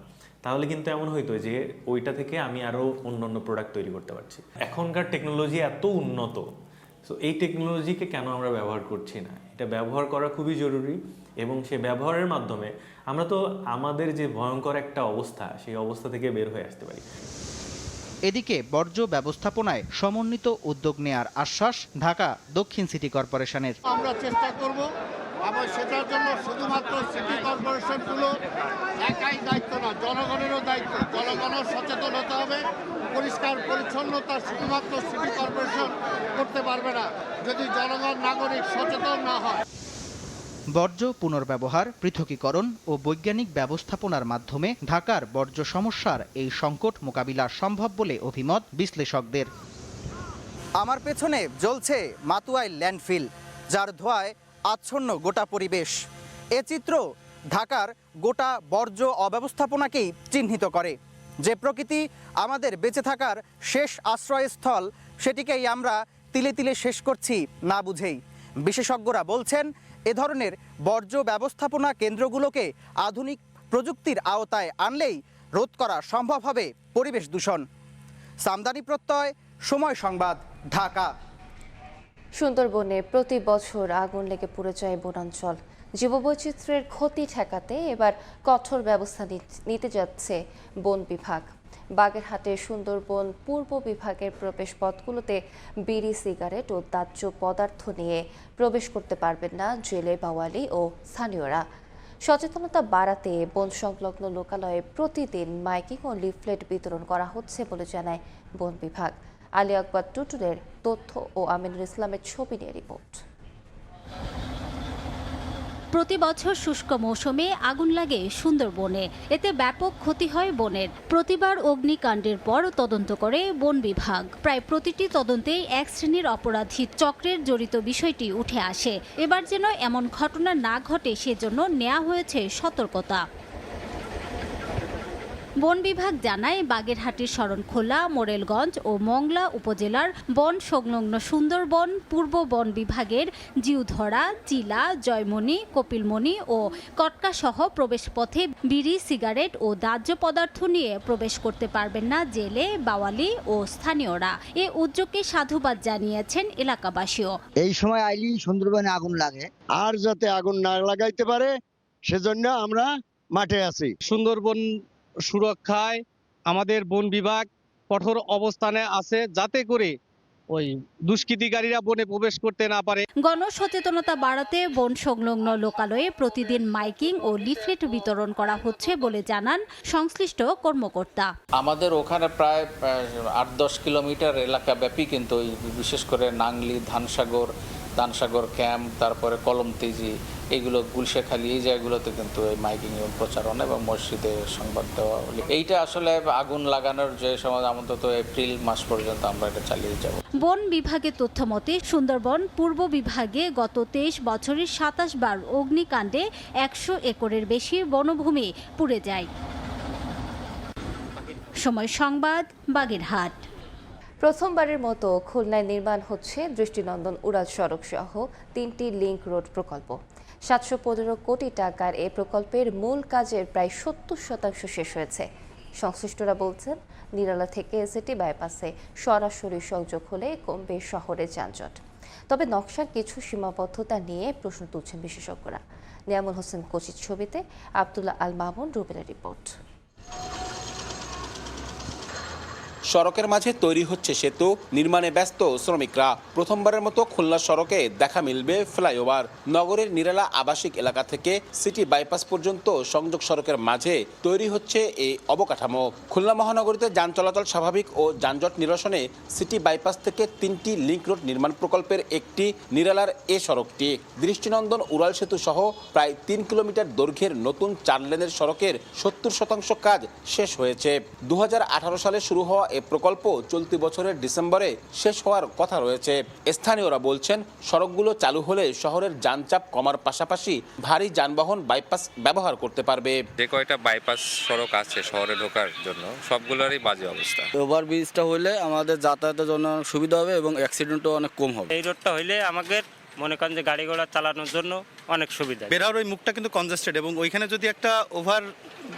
তাহলে কিন্তু এমন হইতো যে ওইটা থেকে আমি আরও অন্য প্রোডাক্ট তৈরি করতে পারছি। এখনকার টেকনোলজি এত উন্নত, সো এই টেকনোলজিকে কেন আমরা ব্যবহার করছি না? এটা ব্যবহার করা খুবই জরুরি এবং সে ব্যবহারের মাধ্যমে আমরা তো আমাদের যে ভয়ঙ্কর একটা অবস্থা, সেই অবস্থা থেকে বের হয়ে আসতে পারি। এদিকে বর্জ্য ব্যবস্থাপনায় সমন্বিত উদ্যোগ নেয়ার আশ্বাস ঢাকা দক্ষিণ সিটি কর্পোরেশনের। আমরা চেষ্টা করব এবং সেটার জন্য শুধুমাত্র সিটি কর্পোরেশনগুলো একাই দায়িত্ব না, জনগণেরও দায়িত্ব। জনগণও সচেতন হতে হবে। পরিষ্কার পরিচ্ছন্নতা শুধুমাত্র সিটি কর্পোরেশন করতে পারবে না যদি জনগণ, নাগরিক সচেতন না হয়। বর্জ্য পুনর্ব্যবহার, পৃথকীকরণ ও বৈজ্ঞানিক ব্যবস্থাপনার মাধ্যমে ঢাকার বর্জ্য সমস্যার এই সংকট মোকাবিলা সম্ভব বলে অভিমত বিশ্লেষকদের। আমার পেছনে জ্বলছে মাতুয়াই ল্যান্ডফিল, যার ধোঁয়ায় আচ্ছন্ন গোটা পরিবেশ। এ চিত্র ঢাকার গোটা বর্জ্য অব্যবস্থাপনাকেই চিহ্নিত করে। যে প্রকৃতি আমাদের বেঁচে থাকার শেষ আশ্রয়স্থল, সেটিকেই আমরা তিলে তিলে শেষ করছি না বুঝেই। বিশেষজ্ঞরা বলছেন, এ ধরনের বর্জ্য ব্যবস্থাপনা কেন্দ্রগুলোকে আধুনিক প্রযুক্তির আওতায় আনলেই রোধ করা সম্ভব হবে পরিবেশ দূষণ। সামদানি প্রত্যয়, সময় সংবাদ, ঢাকা। সুন্দরবনে প্রতি বছর আগুন লেগে পুড়ে যায় বনাঞ্চল। জীববৈচিত্র্যের ক্ষতি ঠেকাতে এবার কঠোর ব্যবস্থা নিতে যাচ্ছে বন বিভাগ। বাগেরহাটের সুন্দরবন পূর্ব বিভাগের প্রবেশ পথগুলোতে বিড়ি, সিগারেট ও দাহ্য পদার্থ নিয়ে প্রবেশ করতে পারবেন না জেলে, বাওয়ালি ও স্থানীয়রা। সচেতনতা বাড়াতে বন সংলগ্ন লোকালয়ে প্রতিদিন মাইকিং ও লিফলেট বিতরণ করা হচ্ছে বলে জানায় বন বিভাগ। আলী আকবর টুটুলের তথ্য ও আমিনুল ইসলামের ছবি নিয়ে রিপোর্ট। প্রতি বছর শুষ্ক মৌসুমে আগুন লাগে সুন্দরবনে। এতে ব্যাপক ক্ষতি হয় বনের। প্রতিবার অগ্নিকাণ্ডের পর তদন্ত করে বন বিভাগ। প্রায় প্রতিটি তদন্তেই এক শ্রেণীর অপরাধী চক্রের জড়িত বিষয়টি উঠে আসে। এবার যেন এমন ঘটনা না ঘটে সেজন্য নেওয়া হয়েছে সতর্কতা। বন বিভাগ জানায়, বাগেরহাটের শরণখোলা, মোরেলগঞ্জ ও মংলা উপজেলার বন সংলগ্ন সুন্দরবন পূর্ব বন বিভাগের জিউধরা, চিলা, জয়মণি, কপিলমণি ও কটকাসহ প্রবেশপথে বিড়ি, সিগারেট ও দাহ্য পদার্থ নিয়ে প্রবেশ করতে পারবেন না জেলে, বাওয়ালি ও স্থানীয়রা। এ উদ্যোগকে সাধুবাদ জানিয়েছেন এলাকাবাসীও। এই সময় আইলি সুন্দরবনে আগুন লাগে, আর যাতে আগুন না লাগাইতে পারে সেজন্য আমরা মাঠে আছি। সুন্দরবন সুরক্ষায় আমাদের বন বিভাগ কঠোর অবস্থানে আছে, যাতে করে ওই দুষ্কৃতিকারীরা বনে প্রবেশ করতে না পারে। গণসচেতনতা বাড়াতে বন সংলগ্ন লোকালয়ে প্রতিদিন মাইকিং ও লিফলেট বিতরণ করা হচ্ছে বলে জানান সংশ্লিষ্ট কর্মকর্তা। আমাদের ওখানে প্রায় 8-10 কিলোমিটার এলাকা ব্যাপী কিন্তু বিশেষ করে নাংলি, ধানসাগর ক্যাম্প, তারপরে কলমতেজি, এইগুলো গুলশেখালি, এই জায়গাগুলোতে কিন্তু এই মাইকিং এবং প্রচারণ এবং মসজিদে সংবাদ দেওয়া। এইটা আসলে আগুন লাগানোর যে সময় অন্তত এপ্রিল মাস পর্যন্ত আমরা এটা চালিয়ে যাব। বন বিভাগের তথ্য মতে সুন্দরবন পূর্ব বিভাগে গত 23 বছরে 27 বার অগ্নিকাণ্ডে 100 একরের বেশি বনভূমি পুড়ে যায়। সময় সংবাদ, বাগেরহাট। প্রথমবারের মতো খুলনায় নির্মাণ হচ্ছে দৃষ্টিনন্দন উড়াল সড়ক সহ 3টি লিংক রোড প্রকল্প। 715 কোটি টাকার এই প্রকল্পের মূল কাজের প্রায় 70% শেষ হয়েছে। সংশ্লিষ্টরা বলছেন, নিরালা থেকে এসএটি বাইপাসে সরাসরি সংযোগ হলে কমবে শহরের যানজট। তবে নকশার কিছু সীমাবদ্ধতা নিয়ে প্রশ্ন তুলছেন বিশেষজ্ঞরা। নিয়ামুল হোসেন কোচির ছবিতে আব্দুল্লাহ আল মামুন, রুবেলের রিপোর্ট। সড়কের মাঝে তৈরি হচ্ছে সেতু, নির্মাণে ব্যস্ত শ্রমিকরা। প্রথমবারের মতো খুলনা সড়কে দেখা মিলবে ফ্লাইওভার। নগরের নিরালা আবাসিক এলাকা থেকে সিটি বাইপাস পর্যন্ত সংযোগ সড়কের মাঝে তৈরি হচ্ছে এই অবকাঠামো। খুলনা মহানগরীতে যান চলাচল স্বাভাবিক ও যানজট নিরসনে সিটি বাইপাস থেকে 3টি লিংক রোড নির্মাণ প্রকল্পের একটি নিরালার এ সড়কটি। দৃষ্টিনন্দন উড়াল সেতু সহ প্রায় 3 কিলোমিটার দৈর্ঘ্যের নতুন 4 লেনের সড়কের 70% কাজ শেষ হয়েছে। 2018 সালে শুরু হওয়া এ প্রকল্প চলতি বছরের ডিসেম্বরে শেষ হওয়ার কথা রয়েছে। স্থানীয়রা বলছেন, সড়কগুলো চালু হলে শহরের যানচাপ কমার পাশাপাশি ভারী যানবাহন বাইপাস ব্যবহার করতে পারবে। যে কয়টা বাইপাস সড়ক আছে শহরে ঢোকার জন্য সবগুলোরই বাজে অবস্থা। ওভারব্রিজটা হলে আমাদের যাতায়াতের জন্য সুবিধা হবে এবং অ্যাক্সিডেন্টও অনেক কম হবে। এই রোডটা হইলে আমাদের মনে করেন যে গাড়ি ঘোড়া চালানোর জন্য অনেক সুবিধা। বেরার ওই মুখটা কিন্তু কনজেস্টেড এবং ওইখানে যদি একটা ওভার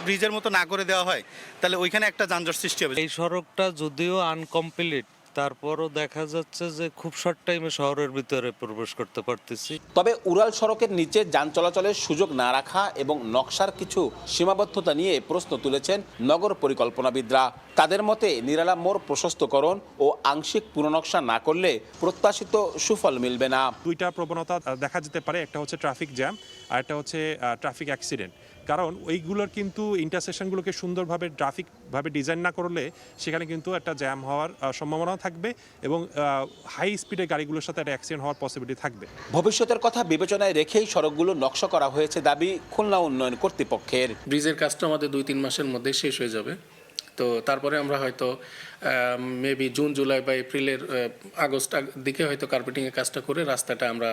ব্রিজের মতো না করে দেওয়া হয় তাহলে ওইখানে একটা যানজট সৃষ্টি হবে। এই সড়কটা যদিও আনকমপ্লিট, তারপরও দেখা যাচ্ছে যে খুব শর্ট টাইমে শহরের ভিতরে প্রবেশ করতে পারতেছি। তবে উড়াল সড়কের নিচে যান চলাচলের সুযোগ না রাখা এবং নকশার কিছু সীমাবদ্ধতা নিয়ে প্রশ্ন তুলেছেন নগর পরিকল্পনাবিদরা। তাদের মতে নিরালা মোড় প্রশস্তকরণ ও আংশিক পুনর্নকশা না করলে প্রত্যাশিত সুফল মিলবে না। দুইটা প্রবণতা দেখা যেতে পারে, একটা হচ্ছে ট্রাফিক জ্যাম আর একটা হচ্ছে ট্রাফিক অ্যাক্সিডেন্ট। কারণ ওইগুলোর কিন্তু ইন্টারসেকশনগুলোকে সুন্দরভাবে ট্রাফিকভাবে ডিজাইন না করলে সেখানে কিন্তু একটা জ্যাম হওয়ার সম্ভাবনা থাকবে এবং হাই স্পিডের গাড়িগুলোর সাথে একটা অ্যাক্সিডেন্ট হওয়ার পসিবিলিটি থাকবে। ভবিষ্যতের কথা বিবেচনায় রেখেই সড়কগুলো নকশা করা হয়েছে দাবি খুলনা উন্নয়ন কর্তৃপক্ষের। ব্রিজের কাজটা আমাদের 2-3 মাসের মধ্যে শেষ হয়ে যাবে। তো তারপরে আমরা হয়তো মেবি জুন, জুলাই বা এপ্রিলের আগস্ট দিকে হয়তো কার্পেটিংয়ের কাজটা করে রাস্তাটা আমরা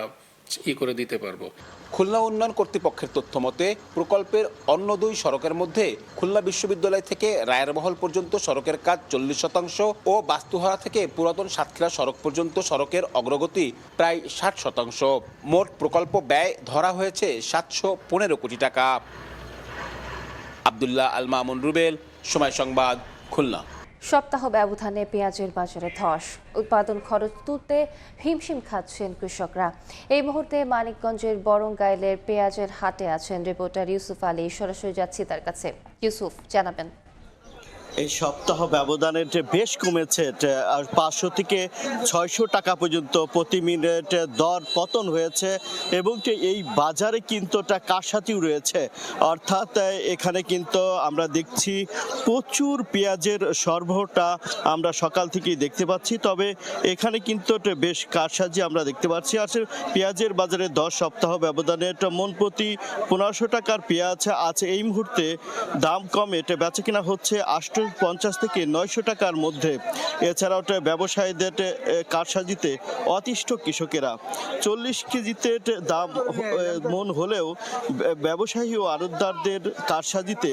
করে দিতে পারবো। খুলনা উন্নয়ন কর্তৃপক্ষের তথ্য মতে প্রকল্পের অন্য 2 সড়কের মধ্যে খুলনা বিশ্ববিদ্যালয় থেকে রায়েরমহল পর্যন্ত সড়কের কাজ 40% ও বাস্তুহারা থেকে পুরাতন সাতক্ষীরা সড়ক পর্যন্ত সড়কের অগ্রগতি প্রায় 60%। মোট প্রকল্প ব্যয় ধরা হয়েছে 715 কোটি টাকা। আব্দুল্লাহ আল মামুন রুবেল, সময় সংবাদ, খুলনা। সপ্তাহ ব্যবধানে পেঁয়াজের বাজারে ধস, উৎপাদন খরচ তুলতে হিমশিম খাচ্ছেন কৃষকরা। এই মুহূর্তে মানিকগঞ্জের বরঙ্গাইলের পেঁয়াজের হাটে আছেন রিপোর্টার ইউসুফ আলী। সরাসরি যাচ্ছি তার কাছে। ইউসুফ, জানাবেন। এই সপ্তাহ ব্যবধানে বেশ কমেছে, 500 থেকে 600 টাকা পর্যন্ত প্রতি মিনিট দর পতন হয়েছে এবং এই বাজারে কিন্তু একটা কারসাজিও রয়েছে। অর্থাৎ এখানে কিন্তু আমরা দেখছি প্রচুর পেঁয়াজের সরবরাহটা আমরা সকাল থেকেই দেখতে পাচ্ছি। তবে এখানে কিন্তু বেশ কারসাজি আমরা দেখতে পাচ্ছি। আর পেঁয়াজের বাজারে 10 সপ্তাহ ব্যবধানে মন প্রতি 1500 টাকার পেঁয়াজ আছে। এই মুহূর্তে দাম কমে বেচা কিনা হচ্ছে 850 থেকে 900 টাকার মধ্যে। এছাড়াও ব্যবসায়ীদের কারসাজিতে অতিষ্ঠ কৃষকেরা। 40 কেজিতে দাম মন হলেও ব্যবসায়ী ও আড়তদারদের কারসাজিতে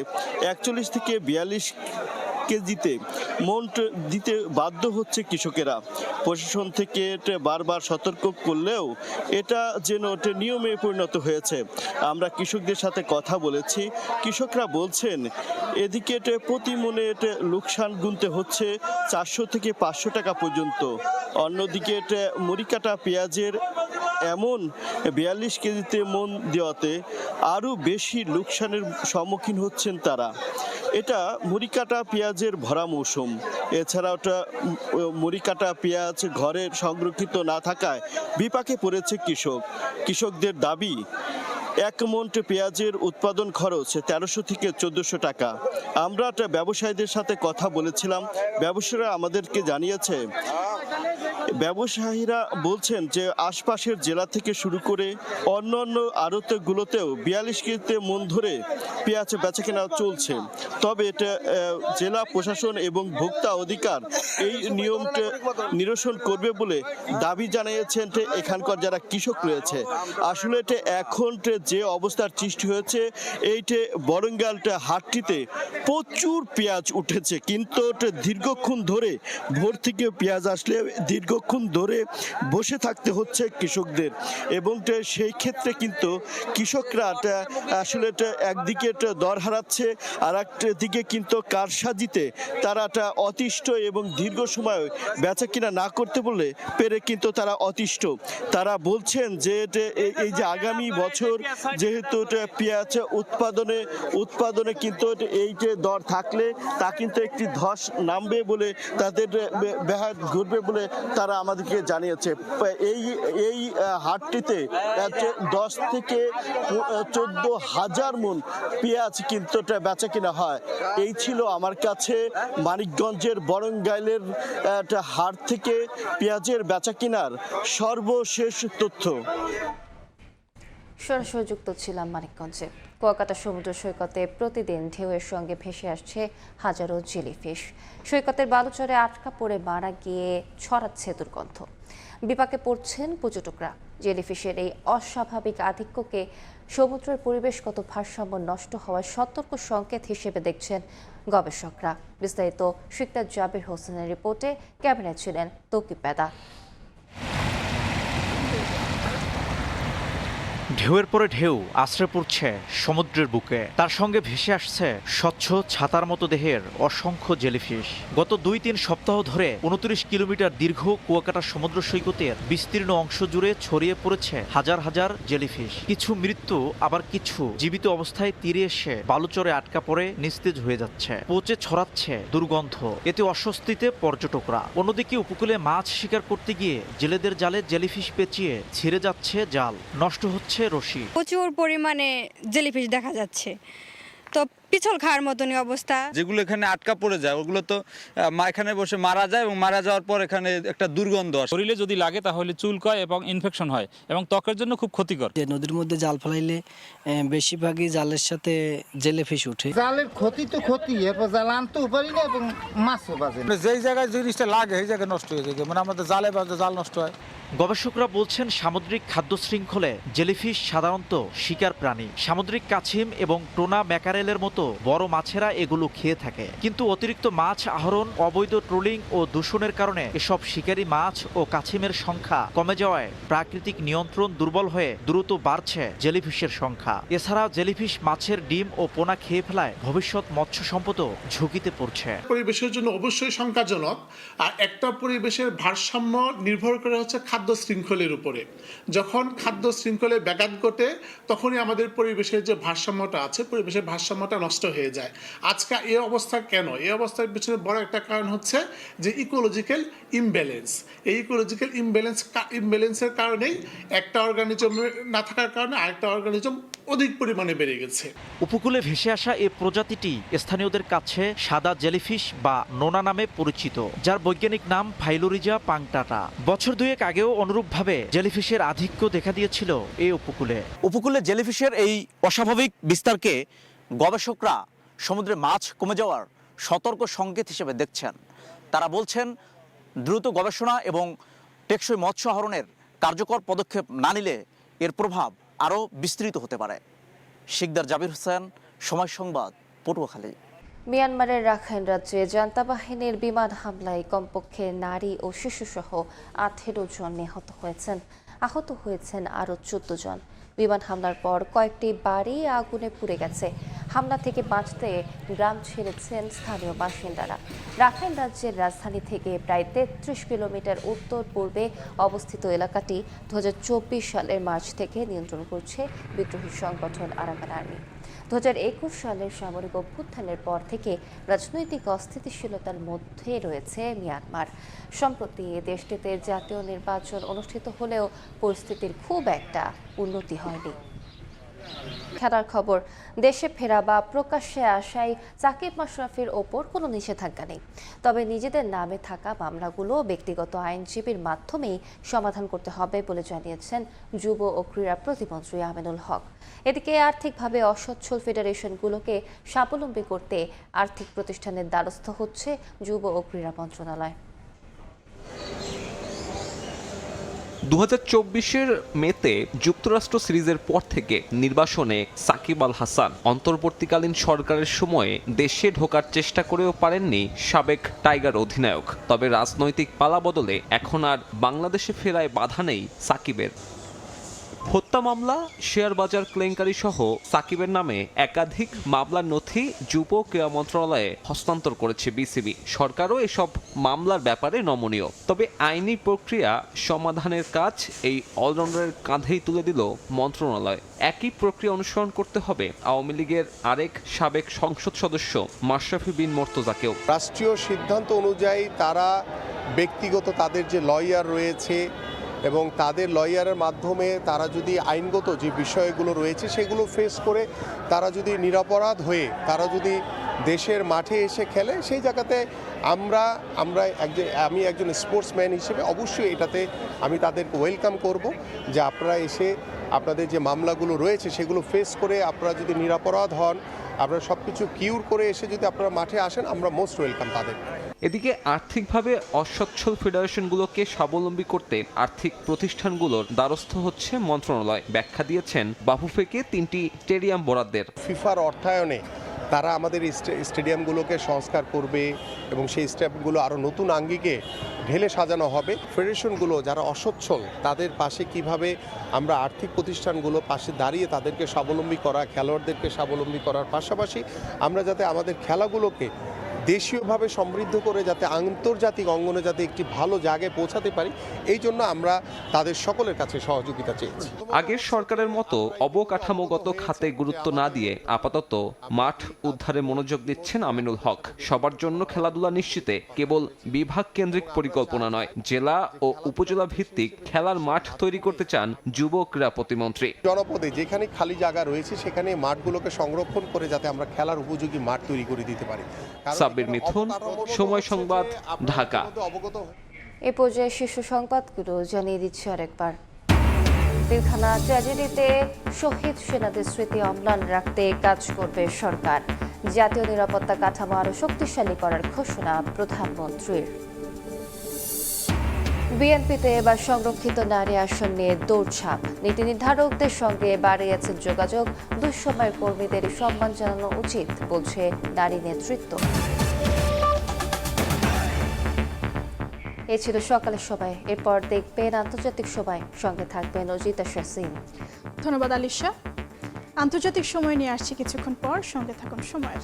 41 থেকে 42 কেজিতে মন দিতে বাধ্য হচ্ছে কৃষকেরা। প্রশাসন থেকে বারবার সতর্ক করলেও এটা যেন নিয়মে পরিণত হয়েছে। আমরা কৃষকদের সাথে কথা বলেছি, কৃষকরা বলছেন এদিকে প্রতি মনে লোকসান গুনতে হচ্ছে 400 থেকে 500 টাকা পর্যন্ত। অন্যদিকে মরিকাটা পেঁয়াজের এমন 42 কেজিতে মন দেওয়াতে আরও বেশি লোকসানের সম্মুখীন হচ্ছেন তারা। এটা মরিকাটা পেঁয়াজের ভরা মৌসুম। এছাড়া ওটা মরিকাটা পেঁয়াজ ঘরে সংরক্ষিত না থাকায় বিপাকে পড়েছে কৃষকদের দাবি 1 মন পেঁয়াজের উৎপাদন খরচ 1300 থেকে 1400 টাকা। আমরা ব্যবসায়ীদের সাথে কথা বলেছিলাম, ব্যবসায়ীরা আমাদেরকে জানিয়েছে, ব্যবসায়ীরা বলছেন যে আশপাশের জেলা থেকে শুরু করে অন্যান্য আড়তগুলোতেও 42 কেজিতে মন ধরে পেঁয়াজ বেচাকেনা চলছে। তবে এটা জেলা প্রশাসন এবং ভোক্তা অধিকার এই নিয়মটা নিরসন করবে বলে দাবি জানিয়েছেন এখানকার যারা কৃষক রয়েছে। আসলে এটা এখন যে অবস্থার সৃষ্টি হয়েছে, এইটে বরঙ্গাইলটা হাটটিতে প্রচুর পেঁয়াজ উঠেছে, কিন্তু দীর্ঘক্ষণ ধরে ভোর থেকে পেঁয়াজ আসলে দীর্ঘ দীর্ঘক্ষণ ধরে বসে থাকতে হচ্ছে কৃষকদের এবং সেই ক্ষেত্রে কিন্তু কৃষকরা আসলে একদিকে দর হারাচ্ছে আর একদিকে কিন্তু কারসাজিতে তারা অতিষ্ঠ এবং দীর্ঘ সময় বেচা কিনা না করতে বলে পেরে কিন্তু তারা অতিষ্ঠ। তারা বলছেন যে এই যে আগামী বছর যেহেতু পেঁয়াজ উৎপাদনে কিন্তু এই যে দর থাকলে তা কিন্তু একটি ধস নামবে বলে তাদের ব্যাঘাত ঘটবে বলে তারা আমাদেরকে জানিয়েছে। এই হাটটিতে 10 থেকে 14,000 মণ পেঁয়াজ কিন্তু বেচা কিনা হয়। এই ছিল আমার কাছে মানিকগঞ্জের বরঙ্গাইলের হাট থেকে পেঁয়াজের বেচা কিনার সর্বশেষ তথ্য। সরাসরি যুক্ত ছিলাম মানিকগঞ্জে। কুয়াকাটা সমুদ্র সৈকতে প্রতিদিন ঢেউয়ের সঙ্গে ভেসে আসছে হাজারো জেলিফিশ। সৈকতের বালুচরে আটকা পড়ে মারা গিয়ে ছড়াচ্ছে দুর্গন্ধ। বিপাকে পড়ছেন পর্যটকরা। জেলিফিশের এই অস্বাভাবিক আধিক্যকে সমুদ্রের পরিবেশগত ভারসাম্য নষ্ট হওয়ার সতর্ক সংকেত হিসেবে দেখছেন গবেষকরা। বিস্তারিত শিকদার জাবির হোসেনের রিপোর্টে ক্যামেরায় ছিলেন তৌকিব পেদা। ঢেউয়ের পরে ঢেউ আছড়ে পড়ছে সমুদ্রের বুকে, তার সঙ্গে ভেসে আসছে স্বচ্ছ ছাতার মতো দেহের অসংখ্য জেলিফিশ। গত 2-3 সপ্তাহ ধরে 29 কিলোমিটার দীর্ঘ কুয়াকাটা সমুদ্র সৈকতের বিস্তীর্ণ অংশ জুড়ে ছড়িয়ে পড়েছে হাজার হাজার জেলিফিশ। কিছু মৃত্যু, আবার কিছু জীবিত অবস্থায় তীরে এসে বালুচরে আটকা পড়ে নিস্তেজ হয়ে যাচ্ছে। পচে ছড়াচ্ছে দুর্গন্ধ, এতে অস্বস্তিতে পর্যটকরা। অন্যদিকে উপকূলে মাছ শিকার করতে গিয়ে জেলেদের জালে জেলিফিশ পেঁচিয়ে ছিঁড়ে যাচ্ছে জাল, নষ্ট হচ্ছে রশি। প্রচুর পরিমাণে জেলিফিশ দেখা যাচ্ছে, তো পিছল খাওয়ার মতনই অবস্থা। যেগুলো এখানে আটকা পড়ে যায় ওগুলো তো এখানে বসে মারা যায় এবং মারা যাওয়ার পর এখানে একটা দুর্গন্ধ আসে। শরীরে যদি লাগে তাহলে চুলকায় এবং ইনফেকশন হয় এবং ত্বকের জন্য খুব ক্ষতিকর। নদীর মধ্যে জাল ফেলাইলে বেশিরভাগই জালের সাথে জেলিফিশ উঠে। জালের ক্ষতি তো ক্ষতি, এরপর জাল আনতেও পারি না এবং মাছও বাজে। যেই জায়গায় জিনিসটা লাগে সেই জায়গায় নষ্ট হয়ে যায়, মানে আমাদের জালে বাজে জাল নষ্ট হয়। গবেষকরা বলছেন সামুদ্রিক খাদ্য শৃঙ্খলে জেলিফিশ সাধারণত শিকার প্রাণী। সামুদ্রিক কাছিম এবং টোনা ম্যাকারেলের মতো বড় মাছেরা এগুলো খেয়ে থাকে, কিন্তু অতিরিক্ত মাছ আহরণ, অবৈধ ট্রোলিং ও দূষণের কারণে এসব শিকারী মাছ ও কাছিমের সংখ্যা কমে যাওয়ায় প্রাকৃতিক নিয়ন্ত্রণ দুর্বল হয়ে দ্রুত বাড়ছে জেলিফিশের সংখ্যা। এছাড়া জেলিফিশ মাছের ডিম ও পোনা খেয়ে ফেলায় ভবিষ্যৎ মৎস্য সম্পদও ঝুঁকিতে পড়ছে। পরিবেশের জন্য অবশ্যই শঙ্কাজনক। আর একটা পরিবেশের ভারসাম্য নির্ভর করে হচ্ছে খাদ্য শৃঙ্খলের উপরে। যখন খাদ্য শৃঙ্খলে ব্যাঘাত ঘটে তখনই আমাদের পরিবেশের যে ভারসাম্যটা আছে, পরিবেশের ভারসাম্যটা নষ্ট হয়ে যায়। আজকে এই অবস্থা কেন? এই অবস্থার পিছনে বড় একটা কারণ হচ্ছে যে ইকোলজিক্যাল ইমব্যালেন্স। এই ইকোলজিক্যাল ইমব্যালেন্সের কারণেই একটা অর্গানিজম না থাকার কারণে আরেকটা অর্গানিজম অধিক পরিমাণে বেড়ে গেছে। উপকূলে ভেসে আসা এই প্রজাতিটি স্থানীয়দের কাছে সাদা জেলিফিশ বা নোনা নামে পরিচিত, যার বৈজ্ঞানিক নাম ফাইলোরিজা পাংটাটা। বছর 2 আগেও অনুরূপভাবে জেলিফিশের আধিক্য দেখা দিয়েছিল এই উপকূলে জেলিফিশের এই অস্বাভাবিক বিস্তারকে গবেষকরা সমুদ্রে মাছ কমে যাওয়ার সতর্ক সংকেত হিসেবে দেখছেন। তারা বলছেন দ্রুত গবেষণা এবং টেকসই মৎস্য আহরণের কার্যকর পদক্ষেপ না নিলে এর প্রভাব আরও বিস্তৃত হতে পারে। শিকদার জাবির হোসেন, সময় সংবাদ, পটুয়াখালী। মিয়ানমারের রাখাইন রাজ্যে জান্তা বাহিনীর বিমান হামলায় কমপক্ষে নারী ও শিশুসহ 18 জন নিহত হয়েছেন। আহত হয়েছেন আরও 14 জন। বিমান হামলার পর কয়েকটি বাড়ি আগুনে পুড়ে গেছে। হামলা থেকে বাঁচতে গ্রাম ছেড়েছেন স্থানীয় বাসিন্দারা। রাখাইন রাজ্যের রাজধানী থেকে প্রায় 33 কিলোমিটার উত্তর পূর্বে অবস্থিত এলাকাটি 2024 সালের মার্চ থেকে নিয়ন্ত্রণ করছে বিদ্রোহী সংগঠন আরাকান আর্মি। 2021 সালের সামরিক অভ্যুত্থানের পর থেকে রাজনৈতিক অস্থিতিশীলতার মধ্যে রয়েছে মিয়ানমার। সম্প্রতি দেশটিতে জাতীয় নির্বাচন অনুষ্ঠিত হলেও পরিস্থিতির খুব একটা উন্নতি হয়নি। খেলার খবর। দেশে ফেরা বা প্রকাশ্যে আসায় সাকিব মাশরাফির ওপর কোনো নিষেধাজ্ঞা নেই, তবে নিজেদের নামে থাকা মামলাগুলো ব্যক্তিগত আইনজীবীর মাধ্যমেই সমাধান করতে হবে বলে জানিয়েছেন যুব ও ক্রীড়া প্রতিমন্ত্রী আমিনুল হক। এদিকে আর্থিকভাবে অসচ্ছল ফেডারেশনগুলোকে স্বাবলম্বী করতে আর্থিক প্রতিষ্ঠানের দ্বারস্থ হচ্ছে যুব ও ক্রীড়া মন্ত্রণালয়। 2024-এর মেতে যুক্তরাষ্ট্র সিরিজের পর থেকে নির্বাসনে সাকিব আল হাসান অন্তর্বর্তীকালীন সরকারের সময়ে দেশে ঢোকার চেষ্টা করেও পারেননি সাবেক টাইগার অধিনায়ক। তবে রাজনৈতিক পালাবদলে এখন আর বাংলাদেশে ফেরায় বাধা নেই সাকিবের। হত্যা মামলা, শেয়ার বাজার কেলেঙ্কারি সহ সাকিবের নামে একাধিক মামলার নথি যুব ক্রীড়া মন্ত্রণালয়ে হস্তান্তর করেছে বিসিবি। সরকারও এসব মামলার ব্যাপারে নমনীয়। তবে আইনি প্রক্রিয়া সমাধানের কাজ এই অলরাউন্ডারের কাঁধেই তুলে দিল মন্ত্রণালয়। একই প্রক্রিয়া অনুসরণ করতে হবে আওয়ামী লীগের আরেক সাবেক সংসদ সদস্য মাশরাফি বিন মুর্তজাকেও। রাষ্ট্রীয় সিদ্ধান্ত অনুযায়ী তারা ব্যক্তিগত তাদের যে লয়ার রয়েছে এবং তাদের লয়ারের মাধ্যমে তারা যদি আইনগত যে বিষয়গুলো রয়েছে সেগুলো ফেস করে তারা যদি নিরপরাধ হয়ে তারা যদি দেশের মাঠে এসে খেলে, সেই জায়গাতে আমি একজন স্পোর্টসম্যান হিসেবে অবশ্যই এটাতে আমি তাদেরকে ওয়েলকাম করব যে আপনারা এসে আপনাদের যে মামলাগুলো রয়েছে সেগুলো ফেস করে আপনারা যদি নিরপরাধ হন, আপনারা সব কিছু কিউর করে এসে যদি আপনারা মাঠে আসেন, আমরা মোস্ট ওয়েলকাম তাদের। এদিকে আর্থিকভাবে অসচ্ছল ফেডারেশনগুলোকে স্বাবলম্বী করতে আর্থিক প্রতিষ্ঠানগুলোর দ্বারস্থ হচ্ছে মন্ত্রণালয়। ব্যাখ্যা দিয়েছেন বাফুফেকে 3টি স্টেডিয়াম বরাদ্দের। ফিফার অর্থায়নে তারা আমাদের স্টেডিয়ামগুলোকে সংস্কার করবে এবং সেই স্টেডিয়ামগুলো আরও নতুন আঙ্গিকে ঢেলে সাজানো হবে। ফেডারেশনগুলো যারা অসচ্ছল তাদের পাশে কিভাবে আমরা আর্থিক প্রতিষ্ঠানগুলো পাশে দাঁড়িয়ে তাদেরকে স্বাবলম্বী করা, খেলোয়াড়দেরকে স্বাবলম্বী করার পাশাপাশি আমরা যাতে আমাদের খেলাগুলোকে দেশীয়ভাবে সমৃদ্ধ করে যাতে আন্তর্জাতিক অঙ্গনে যাতে একটি ভালো জায়গায় পৌঁছাতে পারি, এই জন্য আমরা তাদের সকলের কাছে সহযোগিতা চেয়েছি। আগের সরকারের মতো অবকাঠামোগত খাতে গুরুত্ব না দিয়ে আপাতত মাঠ উদ্ধারে মনোযোগ দিচ্ছেন আমিনুল হক। সবার জন্য খেলাধুলা নিশ্চিতে কেবল বিভাগ কেন্দ্রিক পরিকল্পনা নয়, জেলা ও উপজেলা ভিত্তিক খেলার মাঠ তৈরি করতে চান যুব ক্রীড়া প্রতিমন্ত্রী। জনপদে যেখানে খালি জায়গা রয়েছে সেখানে মাঠগুলোকে সংরক্ষণ করে যাতে আমরা খেলার উপযোগী মাঠ তৈরি করে দিতে পারি। সাব্বির মিথুন, সময় সংবাদ, ঢাকা। এ পর্যায়ে শীর্ষ সংবাদগুলো জানিয়ে দিচ্ছে আরেকবার। পিলখানা ট্র্যাজেডিতে শহীদ সেনাদের স্মৃতি অম্লান রাখতে কাজ করবে সরকার। জাতীয় নিরাপত্তা কাঠামো আরও শক্তিশালী করার ঘোষণা প্রধানমন্ত্রীর। বিএনপিতে এবার সংরক্ষিত নারী আসন নিয়ে দৌড়ঝাঁপ। নীতি নির্ধারকদের সঙ্গে বাড়িয়েছে যোগাযোগ। দুঃসময়ের কর্মীদের সম্মান জানানো উচিত বলছে নারী নেতৃত্ব। এ ছিল সকালের সময়। এরপর দেখবেন আন্তর্জাতিক সময়, সঙ্গে থাকবেন অজিতা শাসিন। ধন্যবাদ আলিশা। আন্তর্জাতিক সময় নিয়ে আসছি কিছুক্ষণ পর, সঙ্গে থাকুন সময়ের।